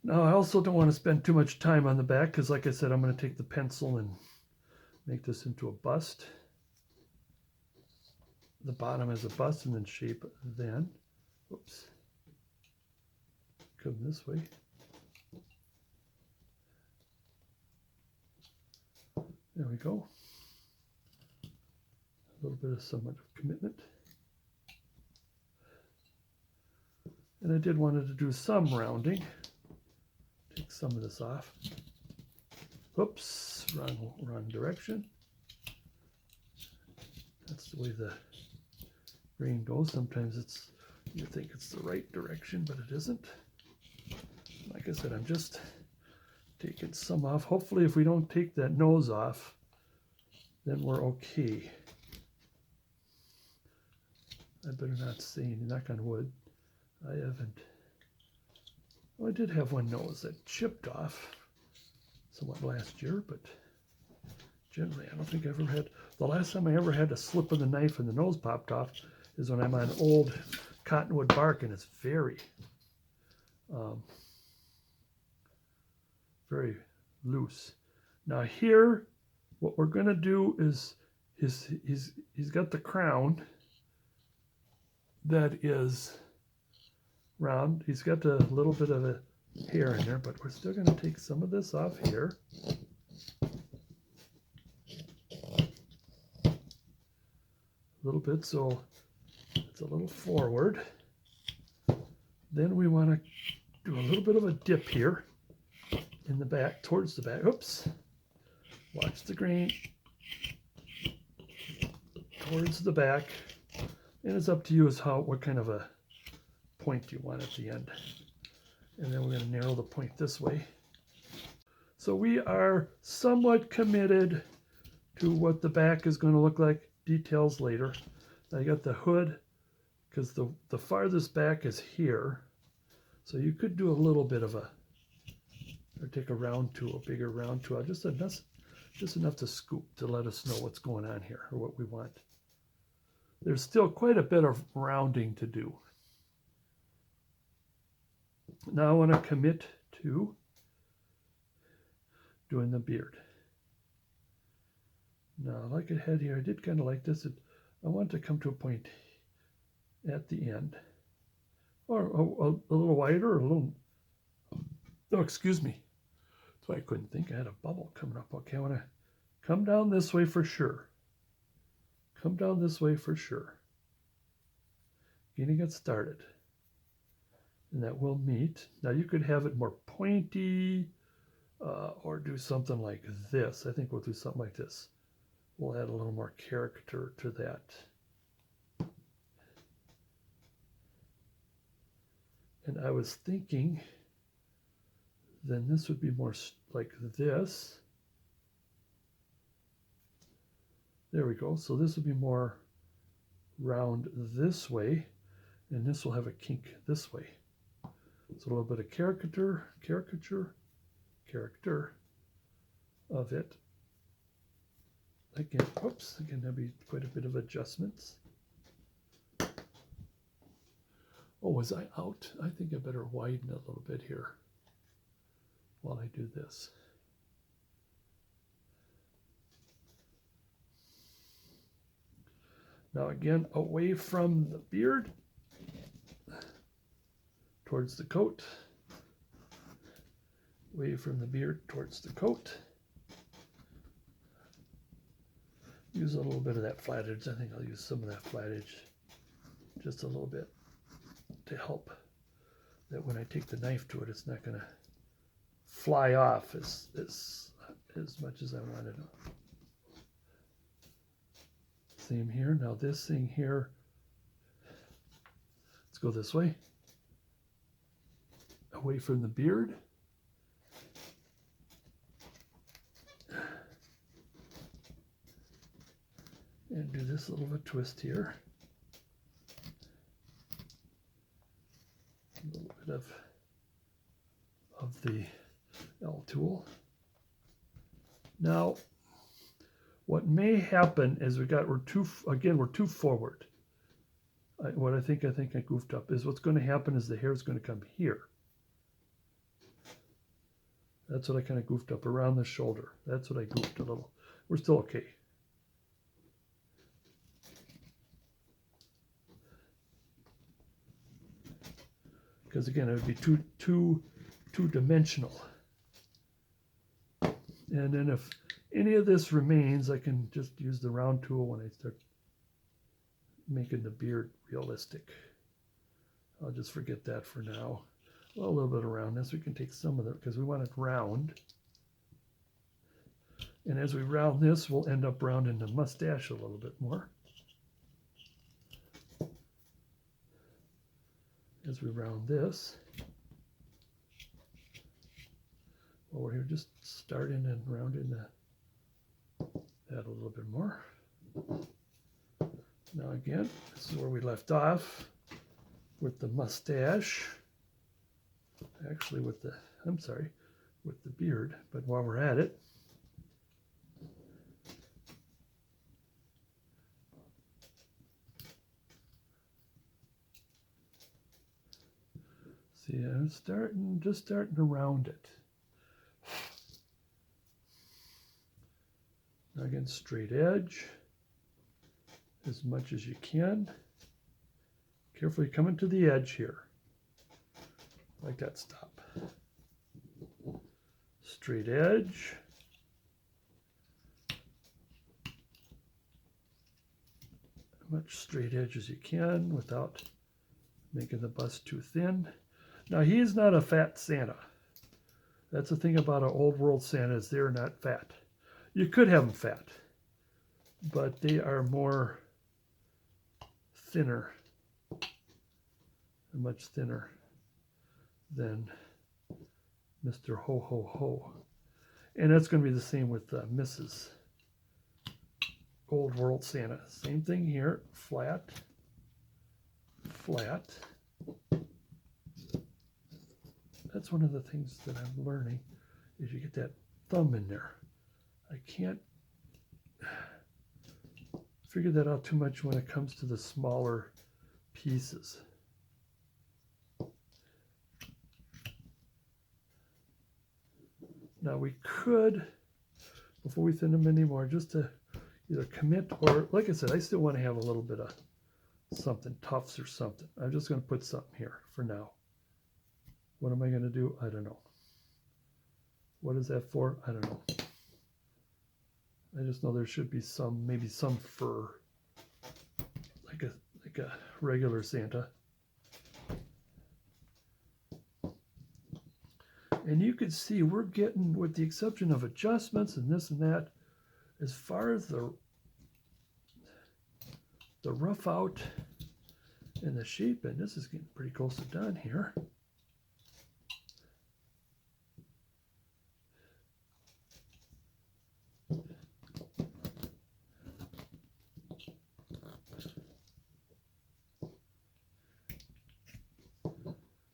Now, I also don't want to spend too much time on the back because, like I said, I'm going to take the pencil and make this into a bust. The bottom is a bust and then shape then. Oops. Come this way. There we go. A little bit of somewhat of commitment. And I did wanted to do some rounding. Take some of this off. Oops, wrong direction. That's the way the grain goes. Sometimes you think it's the right direction, but it isn't. Like I said, I'm just taking some off. Hopefully, if we don't take that nose off, then we're okay. I better not say any, knock on wood. I haven't. Well, I did have one nose that chipped off somewhat last year, but generally I don't think I ever had. The last time I ever had a slip of the knife and the nose popped off is when I'm on old cottonwood bark and it's very loose. Now here, what we're going to do is he's got the crown that is round. He's got a little bit of a hair in there, but we're still going to take some of this off here. A little bit, so a little forward. Then we want to do a little bit of a dip here in the back, towards the back. Oops. Watch the grain. Towards the back. And it's up to you as what kind of a point you want at the end. And then we're going to narrow the point this way. So we are somewhat committed to what the back is going to look like. Details later. I got the hood because the farthest back is here. So you could do a little bit of or take a round tool, a bigger round tool, just enough to scoop to let us know what's going on here or what we want. There's still quite a bit of rounding to do. Now I want to commit to doing the beard. Now, like it had here, I did kind of like this. I want to come to a point at the end, or a little wider, or a little. Oh, excuse me. So I couldn't think. I had a bubble coming up. Okay, I want to come down this way for sure. Come down this way for sure. Getting it started. And that will meet. Now you could have it more pointy or do something like this. I think we'll do something like this. We'll add a little more character to that. And I was thinking then this would be more like this. There we go. So this would be more round this way, and this will have a kink this way. So a little bit of caricature of it. Again, whoops, again, there'll be quite a bit of adjustments. Oh, was I out? I think I better widen it a little bit here while I do this. Now again, away from the beard, towards the coat. Away from the beard, towards the coat. Use a little bit of that flat edge. I think I'll use some of that flat edge, just a little bit, to help that when I take the knife to it, it's not going to fly off as much as I wanted to. Same here. Now this thing here, let's go this way. Away from the beard. And do this little bit of twist here. A little bit of the L tool. Now, what may happen is we're too forward. What I think I goofed up is what's going to happen is the hair is going to come here. That's what I kind of goofed up around the shoulder. That's what I goofed a little. We're still okay. Because again, it would be two-dimensional. And then if any of this remains, I can just use the round tool when I start making the beard realistic. I'll just forget that for now. Well, a little bit around this. We can take some of it because we want it round. And as we round this, we'll end up rounding the mustache a little bit more. As we round this, well, we're here just starting and rounding that a little bit more. Now again, this is where we left off with the mustache. Actually with the beard, but while we're at it, see, I'm just starting to round it. Now again, straight edge as much as you can. Carefully coming to the edge here. Like that, stop. Straight edge. much straight edge as you can without making the bust too thin. Now he's not a fat Santa. That's the thing about an old world Santa, is they're not fat. You could have them fat, but they are more thinner, much thinner than Mr. Ho Ho Ho. And that's going to be the same with Mrs. Old World Santa. Same thing here, flat, flat. That's one of the things that I'm learning, is you get that thumb in there. I can't figure that out too much when it comes to the smaller pieces. Now we could, before we thin them anymore, just to either commit, or like I said, I still want to have a little bit of something, tufts or something. I'm just going to put something here for now. What am I going to do? I don't know. What is that for? I don't know. I just know there should be some, maybe some fur, like a regular Santa. And you can see we're getting, with the exception of adjustments and this and that, as far as the rough out and the shape, and this is getting pretty close to done here.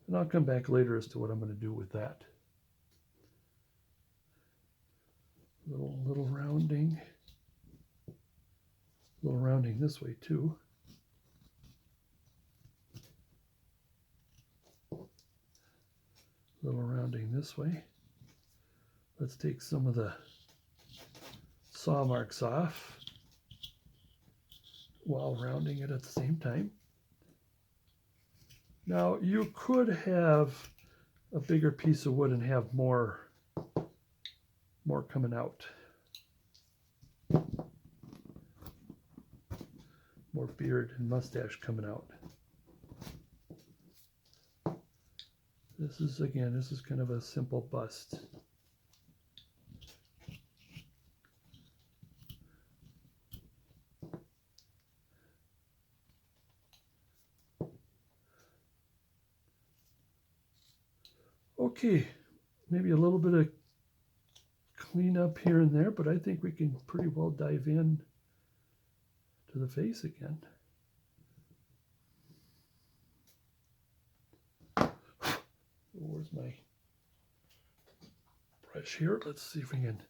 And I'll come back later as to what I'm going to do with that. Little rounding. Little rounding this way too. Little rounding this way. Let's take some of the saw marks off while rounding it at the same time. Now you could have a bigger piece of wood and have more coming out. More beard and mustache coming out. This is, again, this is kind of a simple bust. Okay, maybe a little bit of clean up here and there, but I think we can pretty well dive in to the face again. Where's my brush here? Let's see if we can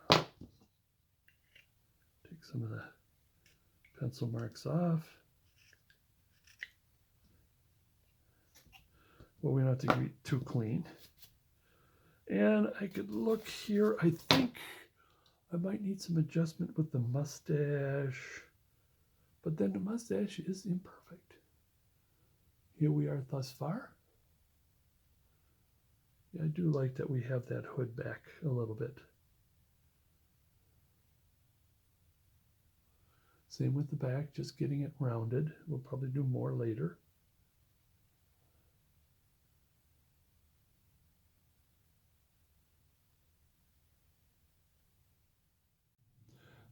take some of the pencil marks off. Well, we don't have to get too clean. And I could look here. I think I might need some adjustment with the mustache. But then the mustache is imperfect. Here we are thus far. Yeah, I do like that we have that hood back a little bit. Same with the back, just getting it rounded. We'll probably do more later.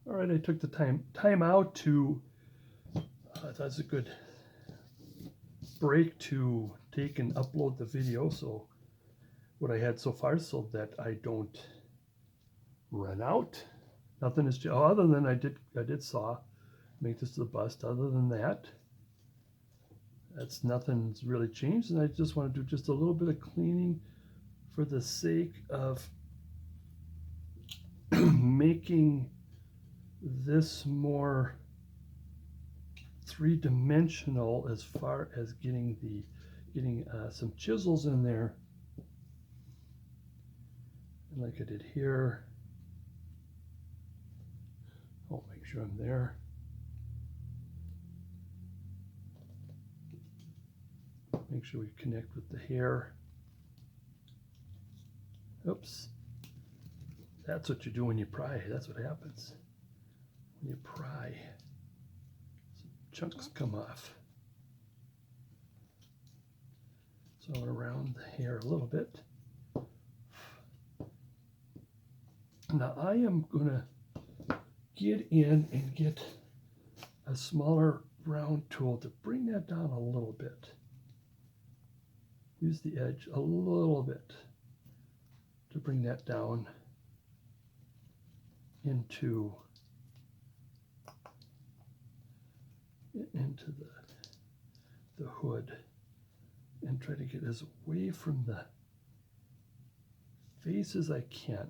All right, I took the time out to, that's a good break to take and upload the video. So what I had so far, so that I don't run out. Nothing is, other than I did saw, make this to the bust. Other than that, nothing's really changed. And I just want to do just a little bit of cleaning for the sake of making this more three-dimensional as far as getting some chisels in there, and like I did here. I'll make sure I'm there. Make sure we connect with the hair. Oops. That's what you do when you pry. That's what happens when you pry. chunks come off. So I'm going to round the hair a little bit. Now I am going to get in and get a smaller round tool to bring that down a little bit. Use the edge a little bit to bring that down into the hood, and try to get as away from the face as I can.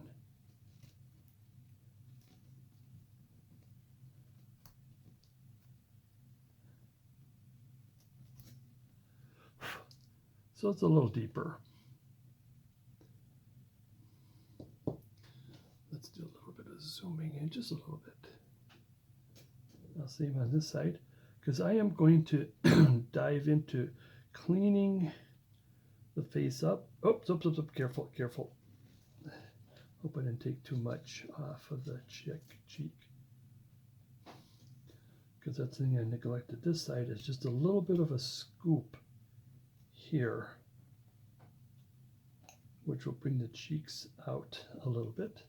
So it's a little deeper. Let's do a little bit of zooming in, just a little bit. I'll save on this side, because I am going to dive into cleaning the face up. Oops, oops, oops, oops, careful, careful. Hope I didn't take too much off of the cheek. Because that's the thing I neglected. This side is just a little bit of a scoop here, which will bring the cheeks out a little bit.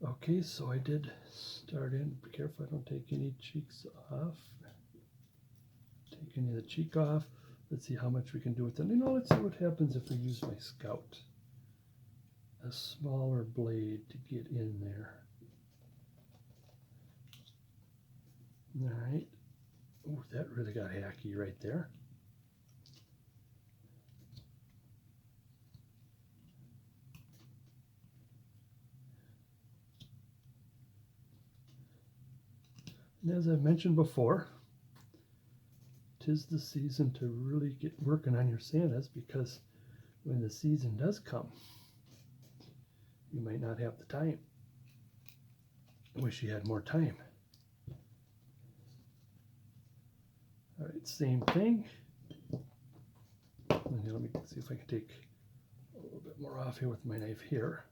Okay, so I did start in. Be careful I don't take any cheeks off. Take any of the cheek off. Let's see how much we can do with them. Let's see what happens if we use my Scout. A smaller blade to get in there. All right. Oh, that really got hacky right there. And as I've mentioned before, 'tis the season to really get working on your Santas, because when the season does come, you might not have the time. I wish you had more time. All right, same thing. And let me see if I can take a little bit more off here with my knife here.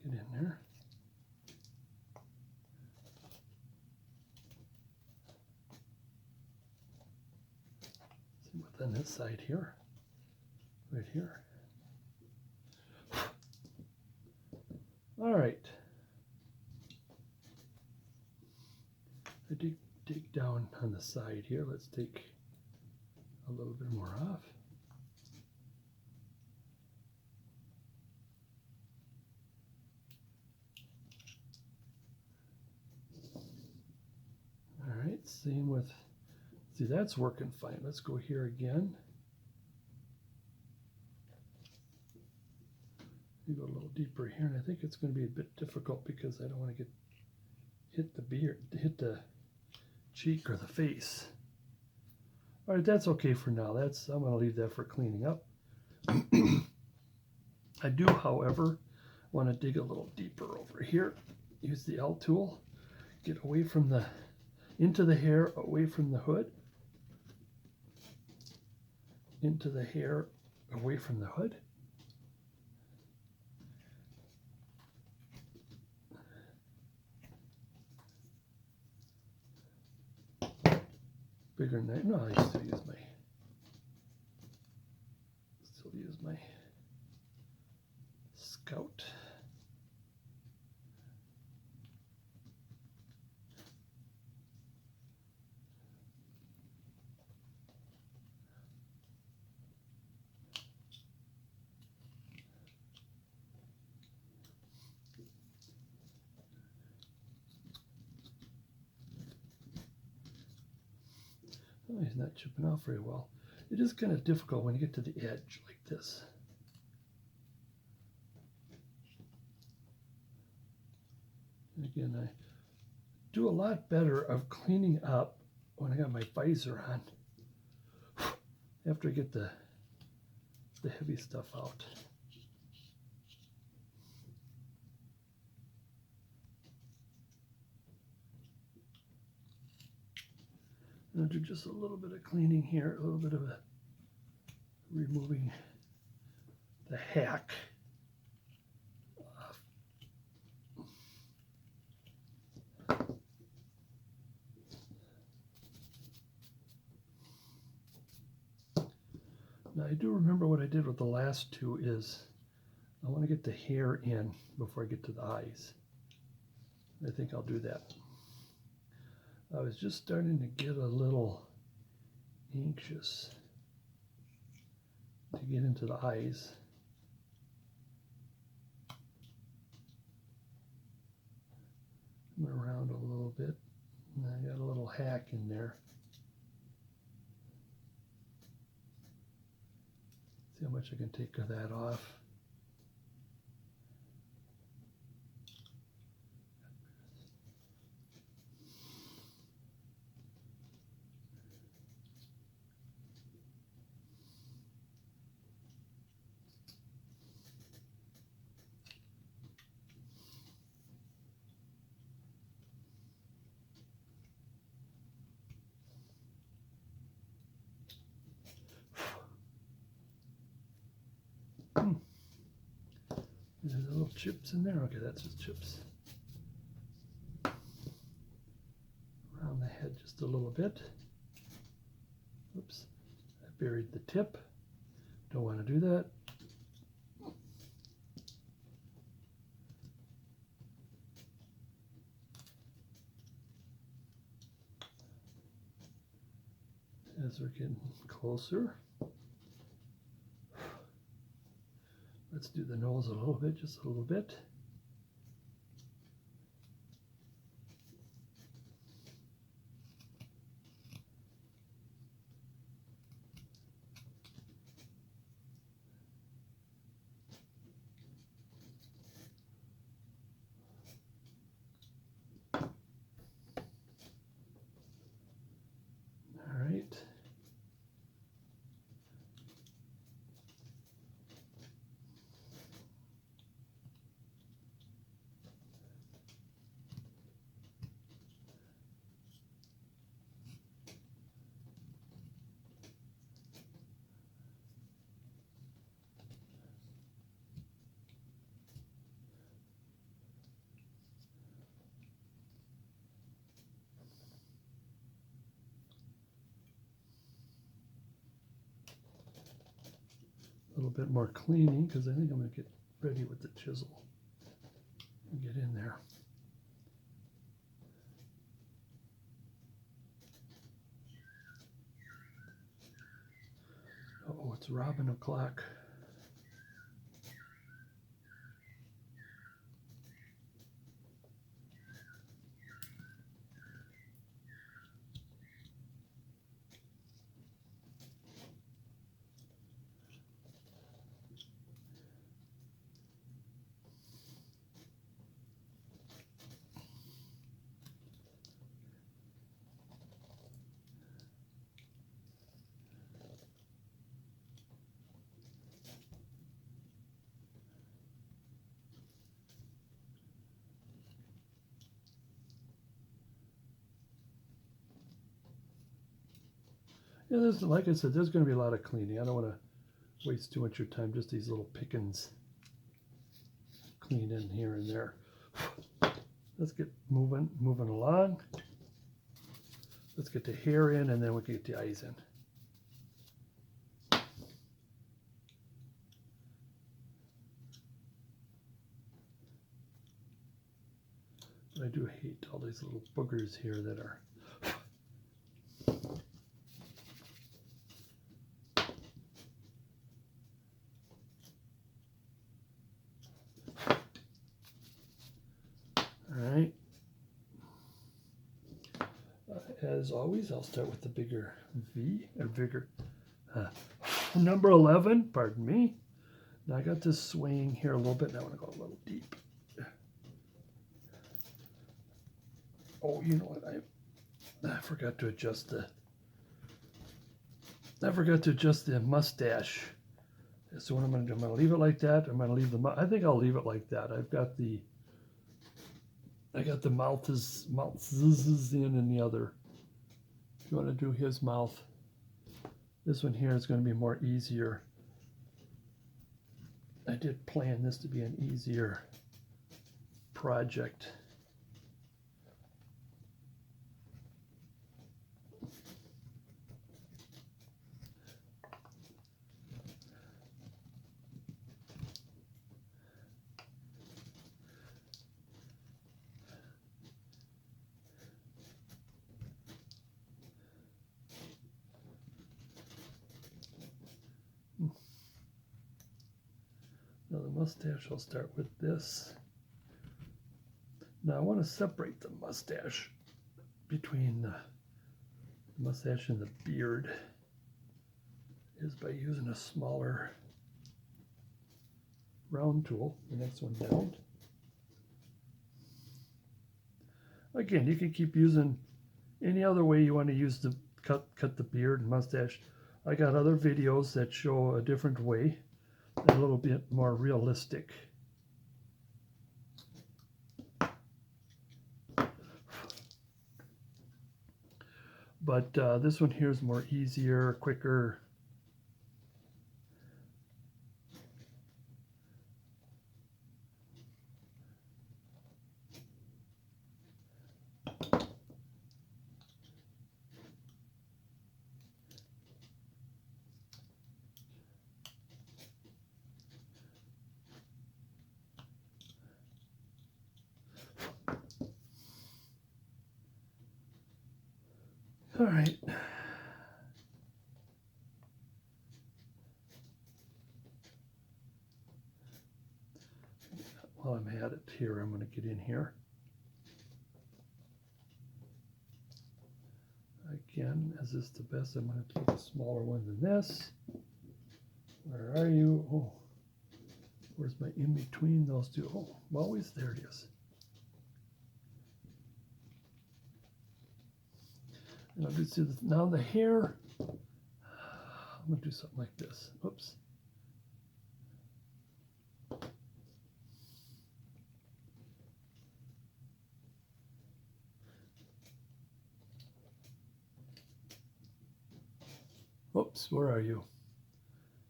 Get in there. See what's on this side here, right here. All right. I dig down on the side here. Let's take a little bit more off. All right, same with, see, that's working fine. Let's go here again. You go a little deeper here, and I think it's going to be a bit difficult because I don't want to hit the cheek or the face. All right, that's okay for now. I'm going to leave that for cleaning up. I do, however, want to dig a little deeper over here. Use the L tool. Get away from into the hair, away from the hood. Into the hair, away from the hood. Bigger knife. No, I still use my Scout. Oh, he's not chipping off very well. It is kind of difficult when you get to the edge like this. Again, I do a lot better of cleaning up when I got my visor on after I get the heavy stuff out. I'll do just a little bit of cleaning here, a little bit of removing the hack off. Now I do remember what I did with the last two is I want to get the hair in before I get to the eyes. I think I'll do that. I was just starting to get a little anxious to get into the eyes. Around a little bit. And I got a little hack in there. See how much I can take of that off. There's little chips in there. Okay, that's just chips. Around the head just a little bit. Oops, I buried the tip. Don't want to do that. As we're getting closer, let's do the nose a little bit, just a little bit. All right. A little bit more cleaning because I think I'm going to get ready with the chisel and get in there. Oh, it's Robin o'clock. Yeah, there's, like I said, there's going to be a lot of cleaning. I don't want to waste too much of your time. Just these little pickings, clean in here and there. Let's get moving along. Let's get the hair in, and then we can get the eyes in. I do hate all these little boogers here that are. All right. As always, I'll start with the bigger V, or bigger number 11, pardon me. Now I got this swaying here a little bit, and I want to go a little deep. Oh, you know what? I forgot to adjust the mustache. So what I'm going to do, I'm going to leave it like that. I'm going to leave I think I'll leave it like that. I got the mouth is in the other. If you want to do his mouth, this one here is going to be more easier. I did plan this to be an easier project. Now the mustache, I'll start with this. Now I want to separate the mustache between the mustache and the beard is by using a smaller round tool. The next one down. Again, you can keep using any other way you want to use the cut the beard and mustache. I got other videos that show a different way, a little bit more realistic. But this one here is more easier, quicker. All right. While I'm at it here, I'm going to get in here. Again, is this the best? I'm going to take a smaller one than this. Where are you? Oh, where's my in between those two? Oh, always there it is. And I'll just do this. Now the hair, I'm going to do something like this. Oops. Oops, where are you?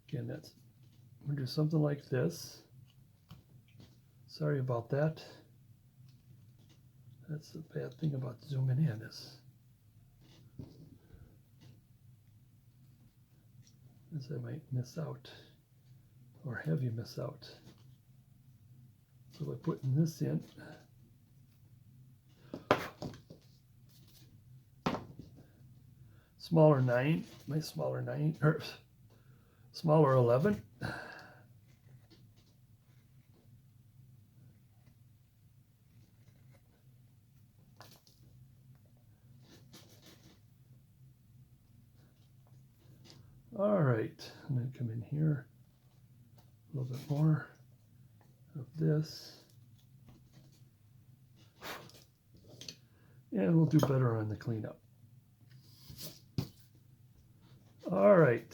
Again, I'm going to do something like this. Sorry about that. That's the bad thing about zooming in is I might miss out, or have you miss out. So by putting this in, smaller 9, my smaller 9, or smaller 11. All right, and then come in here, a little bit more of this. And we'll do better on the cleanup. All right.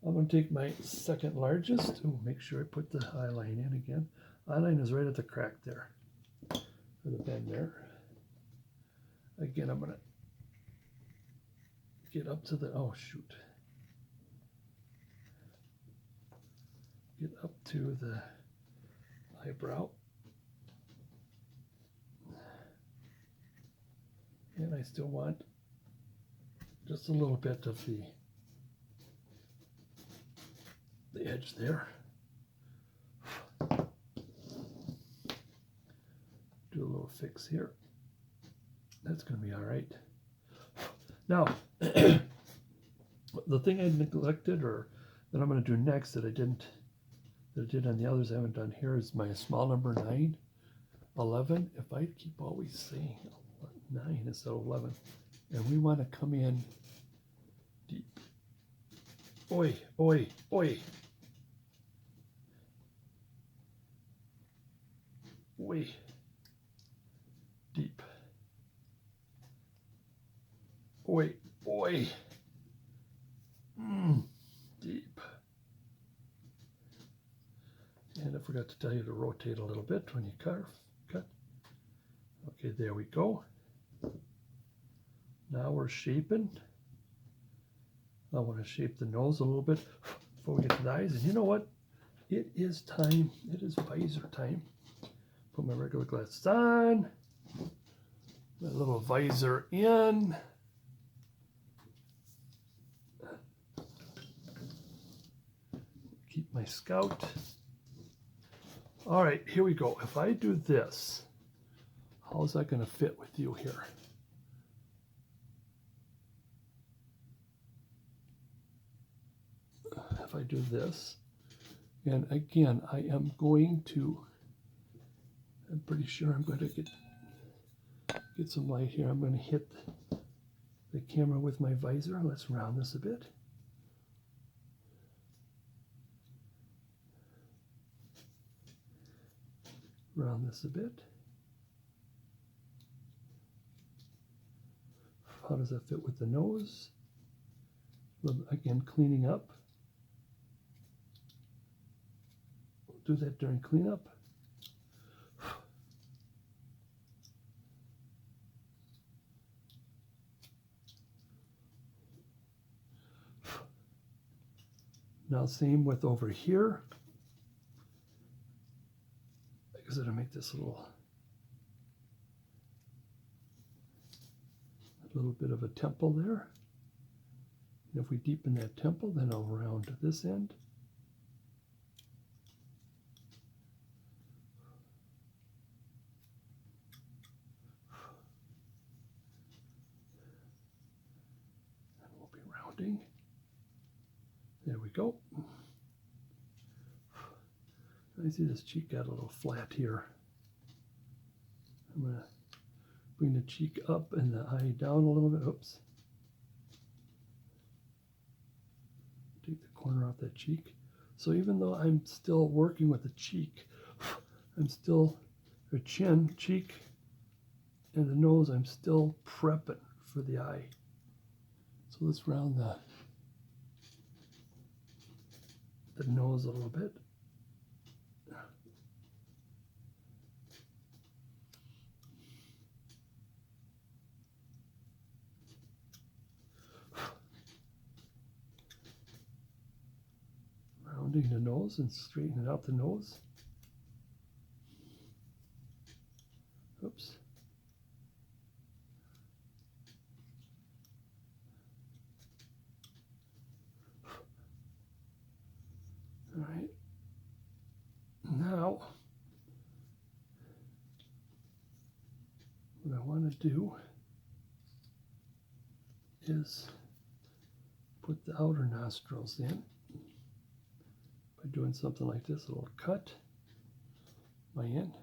I'm going to take my second largest. Oh, make sure I put the eyeline in again. Eyeline is right at the crack there, for the bend there. Again, I'm going to get up to the, oh shoot. Get up to the eyebrow. And I still want just a little bit of the edge there. Do a little fix here. That's going to be all right. Now, the thing I neglected, or that I'm going to do next that I did on the others I haven't done here, is my small number 9, 11. If I keep always saying 9 instead of 11, and we want to come in deep. Oi, oi, oi. Oi. boy, boy. Deep. And I forgot to tell you to rotate a little bit when you cut. Okay, there we go. Now we're shaping. I want to shape the nose a little bit before we get to the eyes. And you know what? It is time. It is visor time. Put my regular glasses on. My little visor in. Keep my scout. All right, here we go. If I do this, how is that going to fit with you here? If I do this, and again, I am going to, I'm pretty sure I'm going to get some light here. I'm going to hit the camera with my visor. Let's round this a bit. Round this a bit. How does that fit with the nose? Again, cleaning up. We'll do that during cleanup. Now same with over here. I gotta make this a little bit of a temple there. And if we deepen that temple, then I'll round to this end. And we'll be rounding. There we go. I see this cheek got a little flat here. I'm going to bring the cheek up and the eye down a little bit. Oops. Take the corner off that cheek. So even though I'm still working with the cheek, I'm still, the chin, cheek, and the nose, I'm still prepping for the eye. So let's round the nose a little bit. Rounding the nose and straightening out the nose. Oops. All right. Now, what I want to do is put the outer nostrils in by doing something like this, a little cut my end.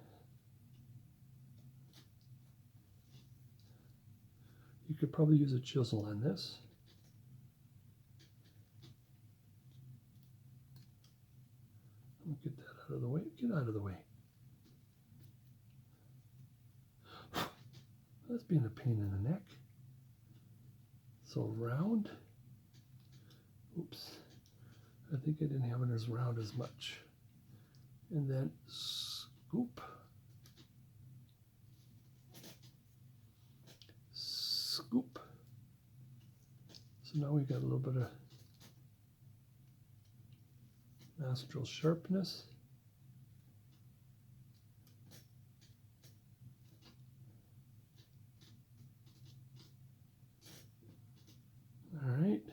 You could probably use a chisel on this. I'll get that out of the way. Get out of the way. That's being a pain in the neck. So round. Oops. I think I didn't have it as round as much. And then scoop. Scoop. So now we got a little bit of nostril sharpness. All right.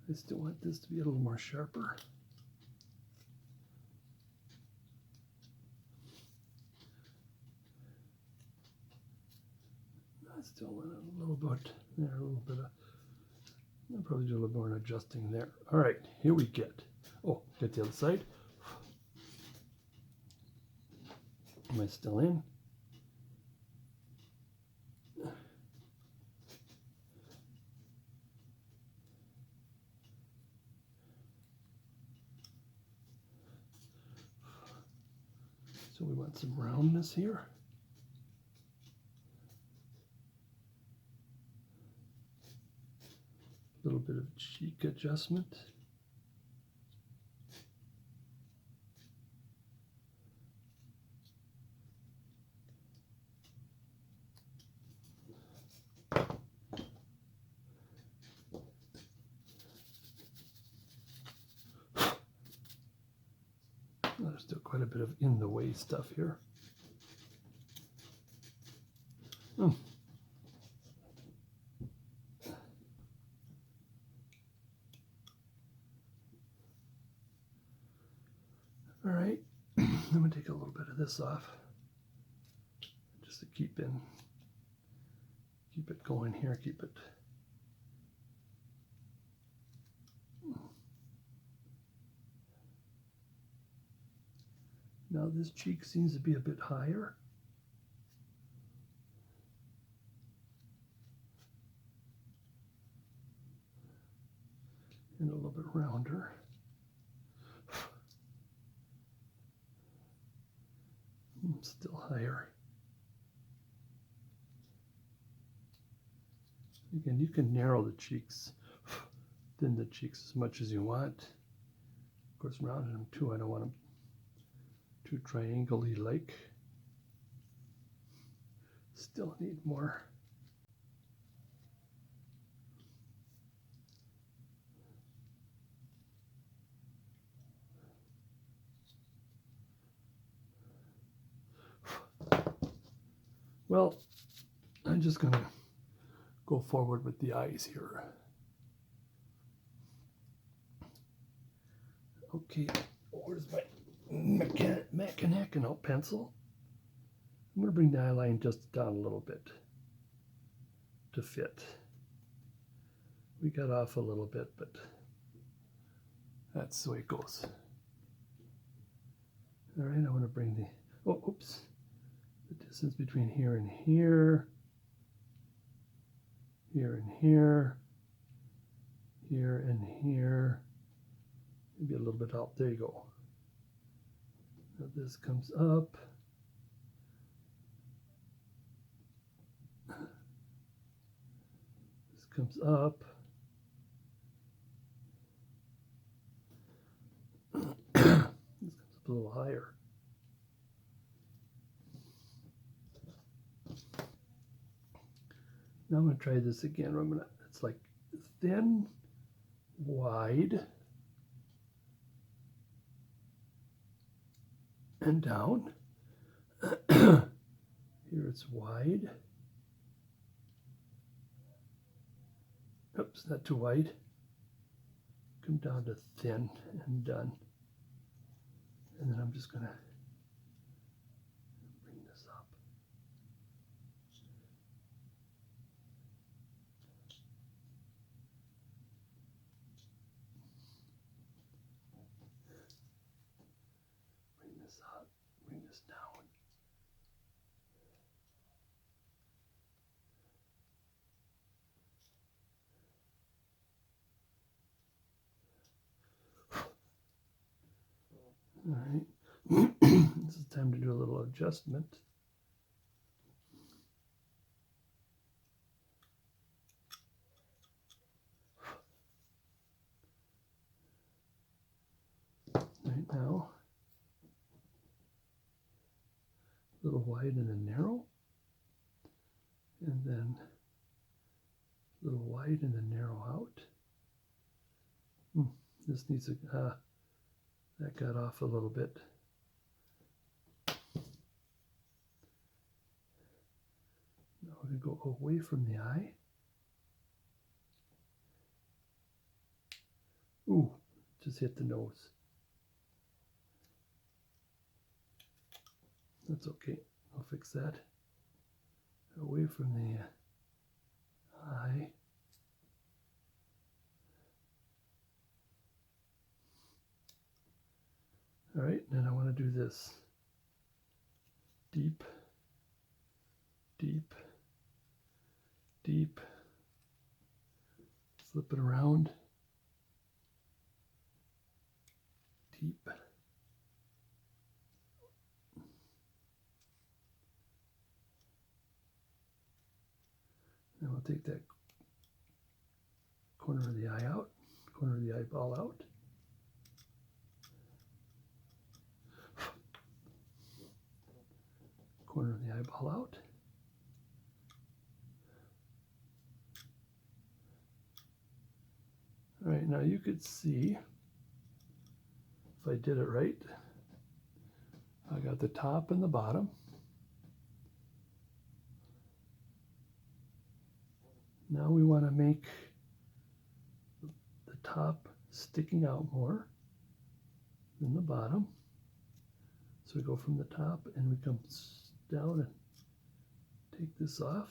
I still want this to be a little more sharper. I still want a little bit there, a little bit of, I'll probably do a little more adjusting there. All right, here we get. Oh, get the other side. Am I still in? So we want some roundness here. little bit of cheek adjustment. There's still quite a bit of in the way stuff here. All right, I'm going to take a little bit of this off just to keep it going here, keep it. Now this cheek seems to be a bit higher. And a little bit rounder. Still higher. Again, you can narrow the cheeks, thin the cheeks as much as you want. Of course, rounding them too. I don't want them too triangle-y like. Still need more. Well, I'm just going to go forward with the eyes here. Okay, where's my mechanical pencil? I'm going to bring the eye line just down a little bit to fit. We got off a little bit, but that's the way it goes. All right, I want to bring the, oh, oops. The distance between here and here, here and here, here and here, maybe a little bit out. There you go. Now this comes up. This comes up. This comes up a little higher. Now I'm going to try this again. It's like thin, wide, and down. Here it's wide. Oops, not too wide. Come down to thin and done. And then I'm just going to bring this up. Bring this up, bring this down. All right, this is time to do a little adjustment. Right now, a little wide and then narrow, and then a little wide and then narrow out. This needs a, that got off a little bit. Now we're going to go away from the eye. Ooh, just hit the nose. That's okay, I'll fix that. Away from the eye. All right, then I want to do this. Deep, deep, deep. Flip it around. Deep. Then we'll take that corner of the eye out, corner of the eyeball out. Corner of the eyeball out. All right, now you could see, if I did it right, I got the top and the bottom. Now we want to make the top sticking out more than the bottom. So we go from the top and we come down and take this off.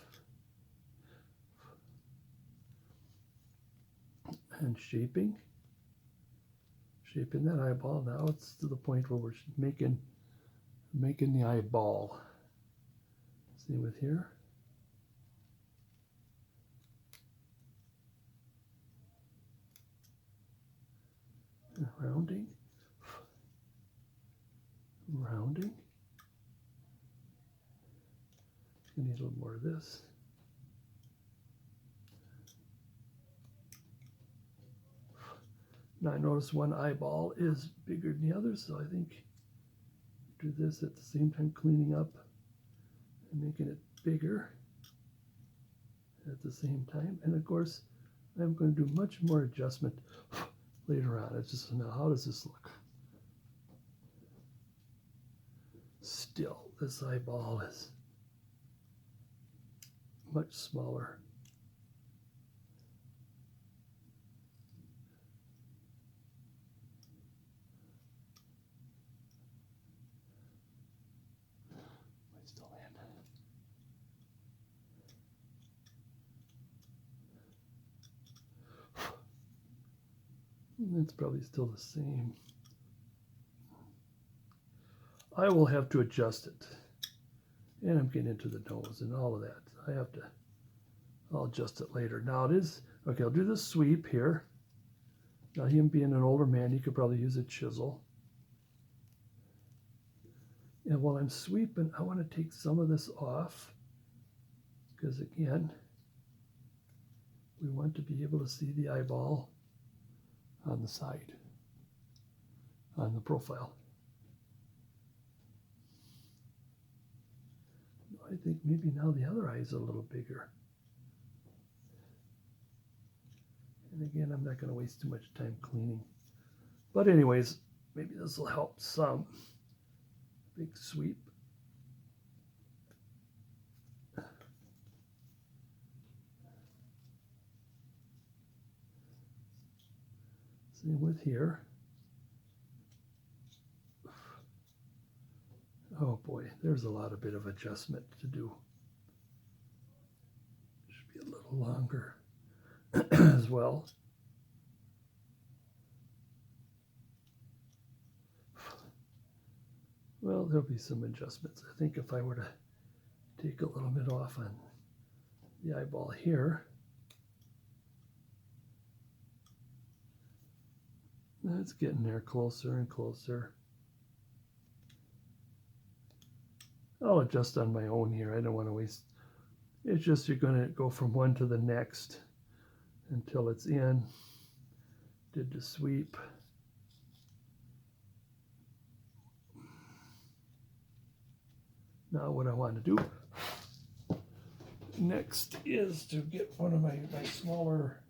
And shaping that eyeball. Now it's to the point where we're making the eyeball. Same with here. And rounding. Rounding. We need a little more of this. Now I notice one eyeball is bigger than the other, so I think do this at the same time, cleaning up and making it bigger at the same time. And of course, I'm going to do much more adjustment later on. It's just, now how does this look? Still, this eyeball is much smaller. It's probably still the same. I will have to adjust it. And I'm getting into the nose and all of that. I'll adjust it later. Now it is, okay, I'll do the sweep here. Now him being an older man, he could probably use a chisel. And while I'm sweeping, I want to take some of this off. Because again, we want to be able to see the eyeball on the side, on the profile. I think maybe now the other eye is a little bigger. And again, I'm not going to waste too much time cleaning. But anyways, maybe this will help some. Big sweep. Same with here. Oh boy, there's a bit of adjustment to do. Should be a little longer as well. Well, there'll be some adjustments. I think if I were to take a little bit off on the eyeball here, that's getting there closer and closer. I'll adjust on my own here. I don't want to waste. It's just you're going to go from one to the next until it's in. Did the sweep. Now what I want to do next is to get one of my smaller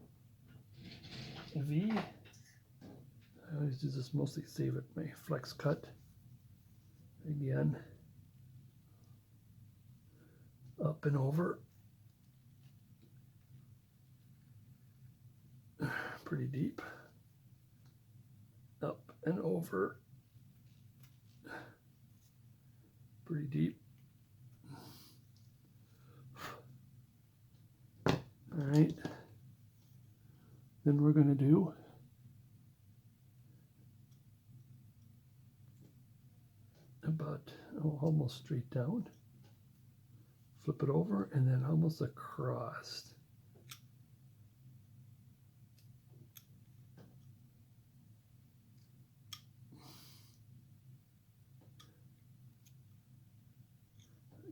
V. I always do this mostly save it my flex cut. Again, up and over. Pretty deep. Up and over. Pretty deep. All right. Then we're going to do about almost straight down. Flip it over and then almost across.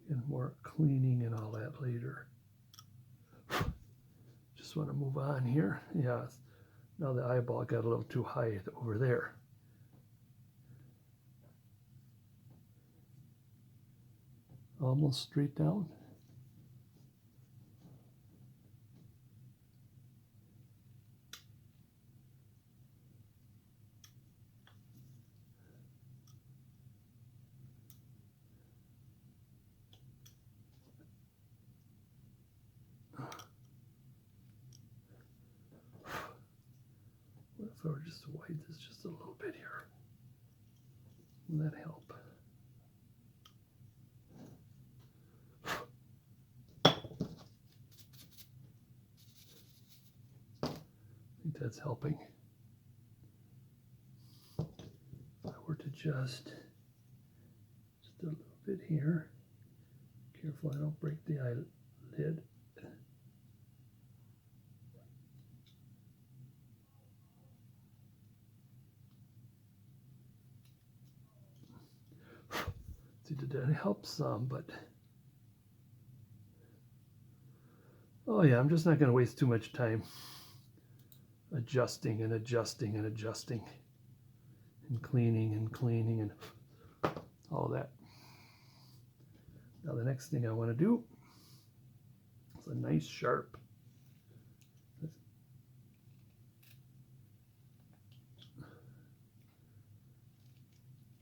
Again, more cleaning and all that later. Just just want to move on here. Yeah, now the eyeball got a little too high over there. Almost straight down. What if I were just to widen this just a little bit here? Would that help? I think that's helping. If I were to just a little bit here, careful I don't break the eyelid. See, did that help some? But oh yeah, I'm just not going to waste too much time adjusting and adjusting and adjusting and cleaning and all that. Now the next thing I want to do is a nice sharp.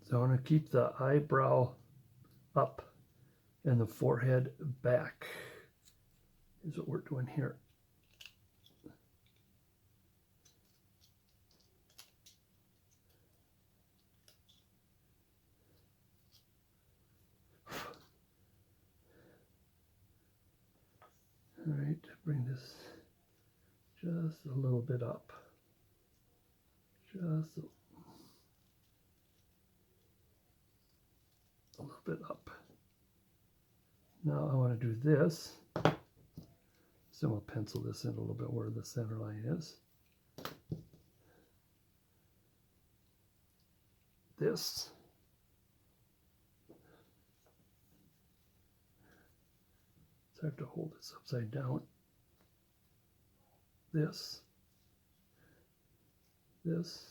So I want to keep the eyebrow up and the forehead back. Is what we're doing here. All right, bring this just a little bit up. Just a little bit up. Now I want to do this. So we'll pencil this in a little bit where the center line is. This. So I have to hold this upside down. This. This.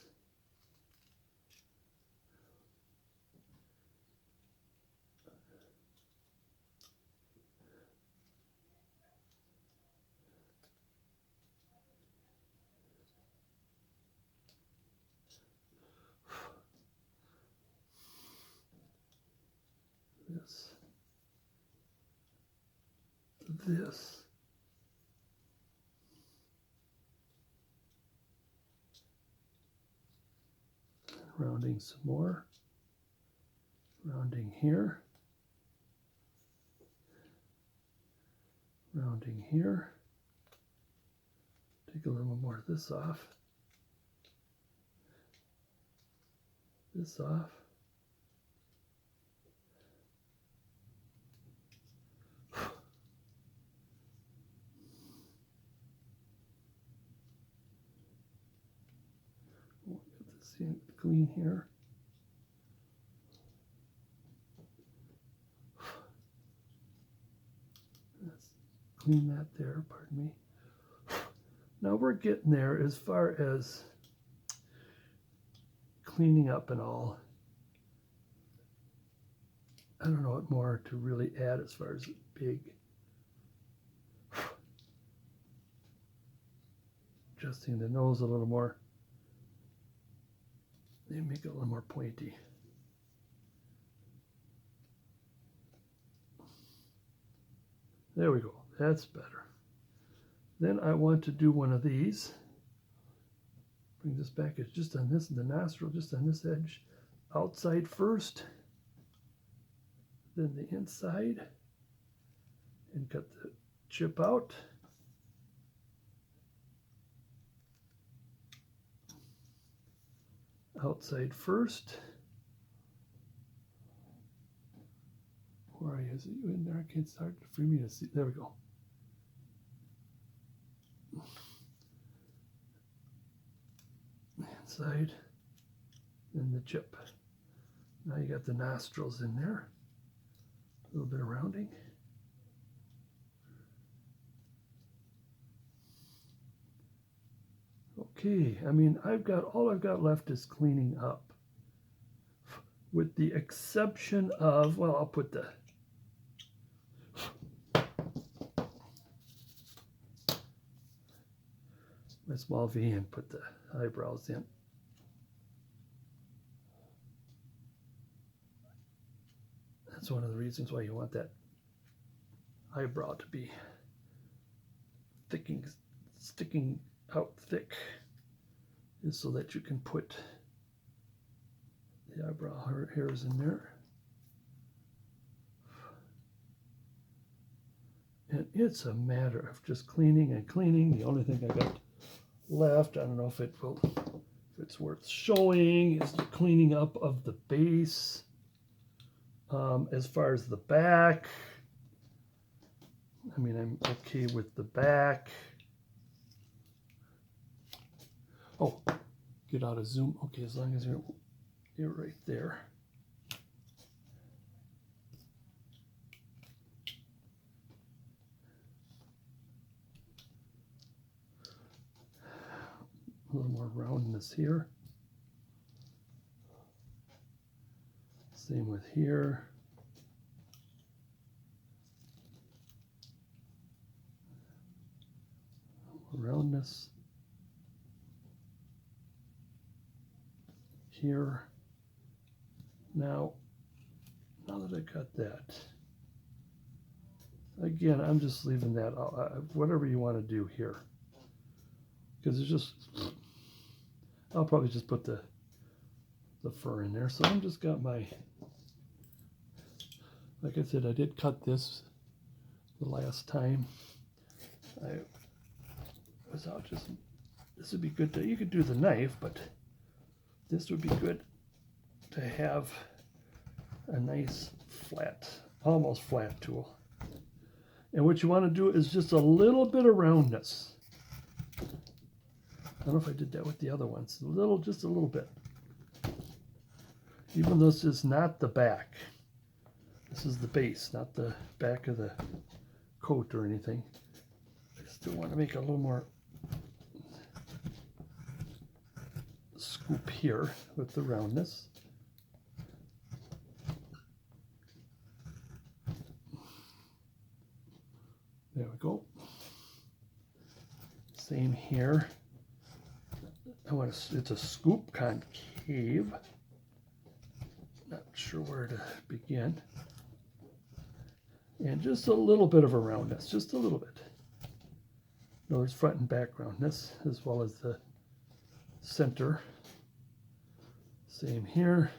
This. Rounding some more. Rounding here. Rounding here. Take a little more of this off. This off. Clean here. Let's clean that there, pardon me. Now we're getting there as far as cleaning up and all. I don't know what more to really add as far as big. Adjusting the nose a little more. They make it a little more pointy. There we go. That's better. Then I want to do one of these. Bring this back. It's just on this, the nostril, just on this edge. Outside first, then the inside, and cut the chip out. Outside first. Where are you? Is it you in there? I can't start for me to see. There we go. Inside, then the chip. Now you got the nostrils in there. A little bit of rounding. Okay, I mean, all I've got left is cleaning up. With the exception of, well, I'll put my small V and put the eyebrows in. That's one of the reasons why you want that eyebrow to be sticking out thick, is so that you can put the eyebrow hairs in there. And it's a matter of just cleaning and cleaning. The only thing I got left, I don't know if it's worth showing, is the cleaning up of the base. As far as the back, I mean, I'm okay with the back. Oh, get out of zoom. Okay, as long as you're right there. A little more roundness here. Same with here. Roundness here. Now that I got that, again, I'm just leaving that out, whatever you want to do here, because it's just, I'll probably just put the fur in there. So I'm just got my, like I said, I did cut this the last time. I was out just, this would be good to, you could do the knife, but this would be good to have a nice flat, almost flat tool. And what you want to do is just a little bit of roundness. I don't know if I did that with the other ones. Just a little bit. Even though this is not the back. This is the base, not the back of the coat or anything. I still want to make a little more scoop here with the roundness. There we go. Same here. It's a scoop concave. Not sure where to begin. And just a little bit of a roundness, just a little bit. There's front and back roundness, as well as the center. Same here.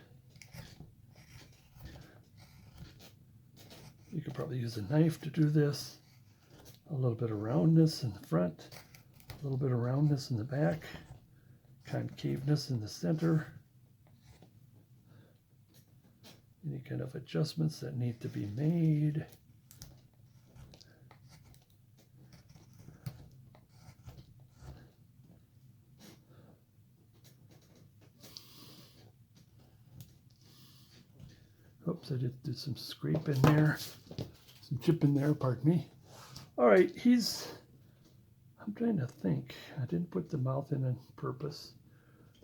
You could probably use a knife to do this. A little bit of roundness in the front, a little bit of roundness in the back, concaveness in the center. Any kind of adjustments that need to be made. Oops, I did do some scrape in there, some chip in there, pardon me. All right, I'm trying to think. I didn't put the mouth in on purpose.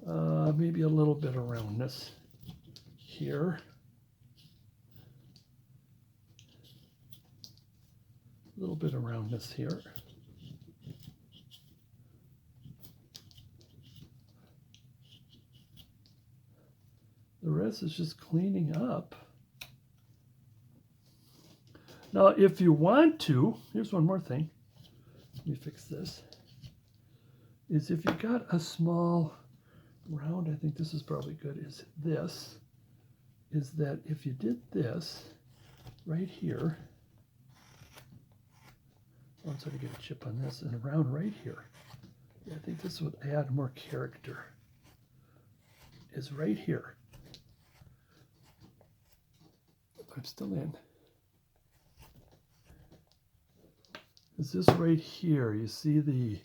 Maybe a little bit of roundness here. A little bit of roundness here. The rest is just cleaning up. Now, if you want to, here's one more thing. Let me fix this. Is if you got a small round, I think this is probably good, is that if you did this right here, once I get a chip on this, and around right here, yeah, I think this would add more character, is right here. I'm still in. Is this right here? You see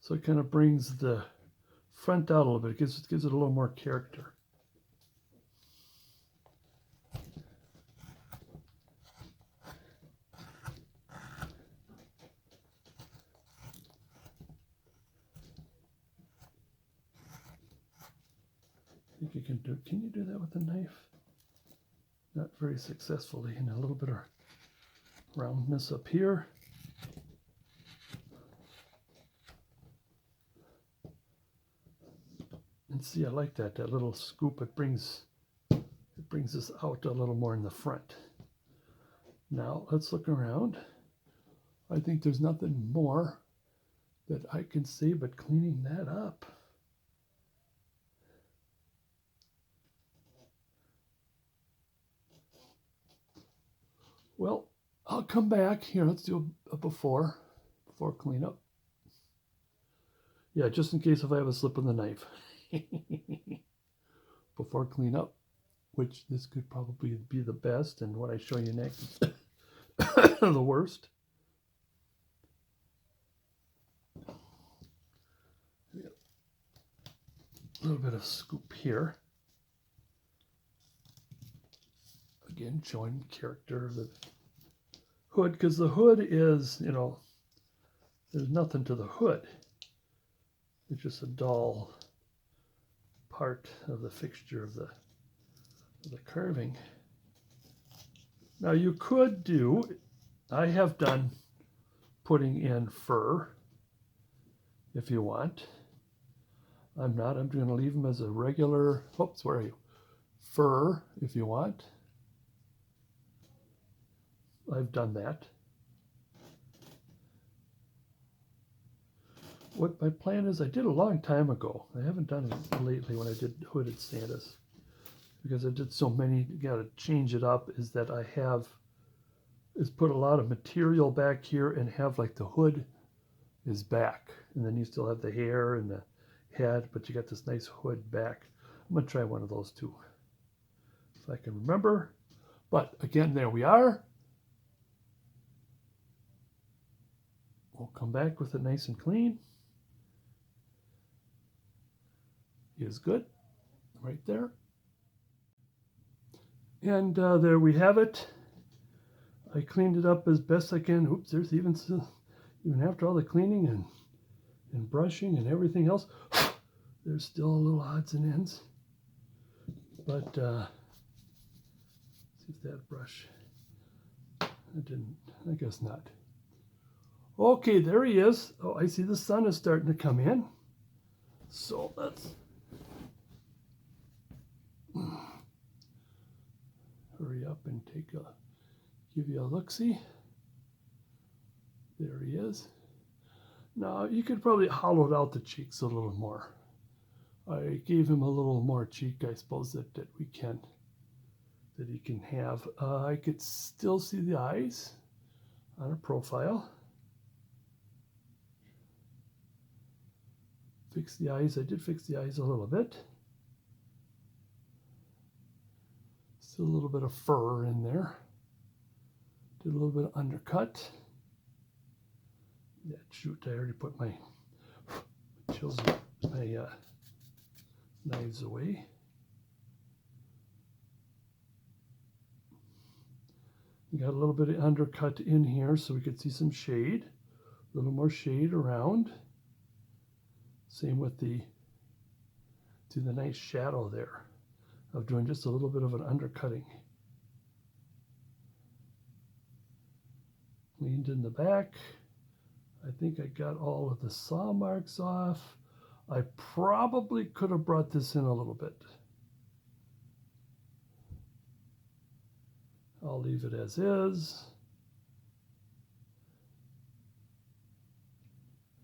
so it kind of brings the front out a little bit. It gives it a little more character. think you can do. Can you do that with a knife? Not very successfully. And a little bit of roundness up here. And see, I like that little scoop. It brings this out a little more in the front. Now let's look around. I think there's nothing more that I can say but cleaning that up. Well, I'll come back here. Let's do a before cleanup. Yeah, just in case if I have a slip on the knife. Before cleanup, which this could probably be the best, and what I show you next, the worst. A little bit of scoop here. Again, showing character of the hood, because the hood is, you know, there's nothing to the hood. It's just a dull part of the fixture of the carving. Now you could do, I have done putting in fur if you want. I'm not, I'm going to leave them as a regular, oops, where are you? Fur if you want. I've done that. What my plan is, I did a long time ago. I haven't done it lately when I did hooded Santas, because I did so many, you got to change it up, is that I have put a lot of material back here and have like the hood is back. And then you still have the hair and the head, but you got this nice hood back. I'm going to try one of those too, if I can remember. But again, there we are. We'll come back with it nice and clean. Is good, right there. And there we have it. I cleaned it up as best I can. Oops, there's even after all the cleaning and brushing and everything else, there's still a little odds and ends. But see if that brush, it didn't, I guess not. Okay, there he is. Oh, I see the sun is starting to come in. So let's hurry up and give you a look-see. There he is. Now, you could probably hollow out the cheeks a little more. I gave him a little more cheek, I suppose, that he can have. I could still see the eyes on a profile. Fix the eyes. I did fix the eyes a little bit. Still a little bit of fur in there. Did a little bit of undercut. Yeah, shoot, I already put my knives away. Got a little bit of undercut in here so we could see some shade. A little more shade around. Same with the nice shadow there of doing just a little bit of an undercutting. Cleaned in the back. I think I got all of the saw marks off. I probably could have brought this in a little bit. I'll leave it as is.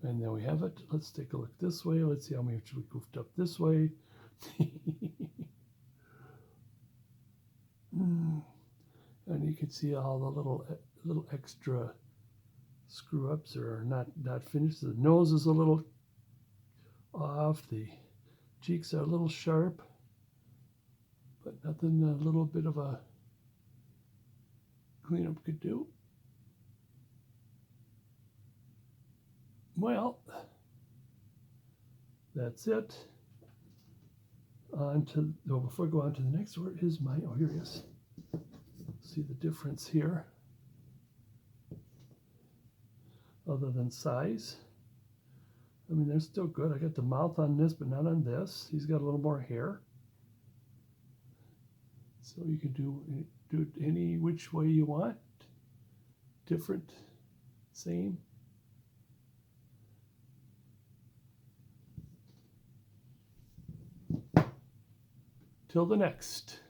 And there we have it. Let's take a look this way. Let's see how much we goofed up this way. And you can see all the little extra screw ups are not finished. The nose is a little off. The cheeks are a little sharp, but nothing a little bit of a cleanup could do. Well, that's it. Before I go on to the next, where is my, oh, here he is. See the difference here, other than size. I mean, they're still good. I got the mouth on this, but not on this. He's got a little more hair. So you can do it any which way you want. Different, same. Till the next.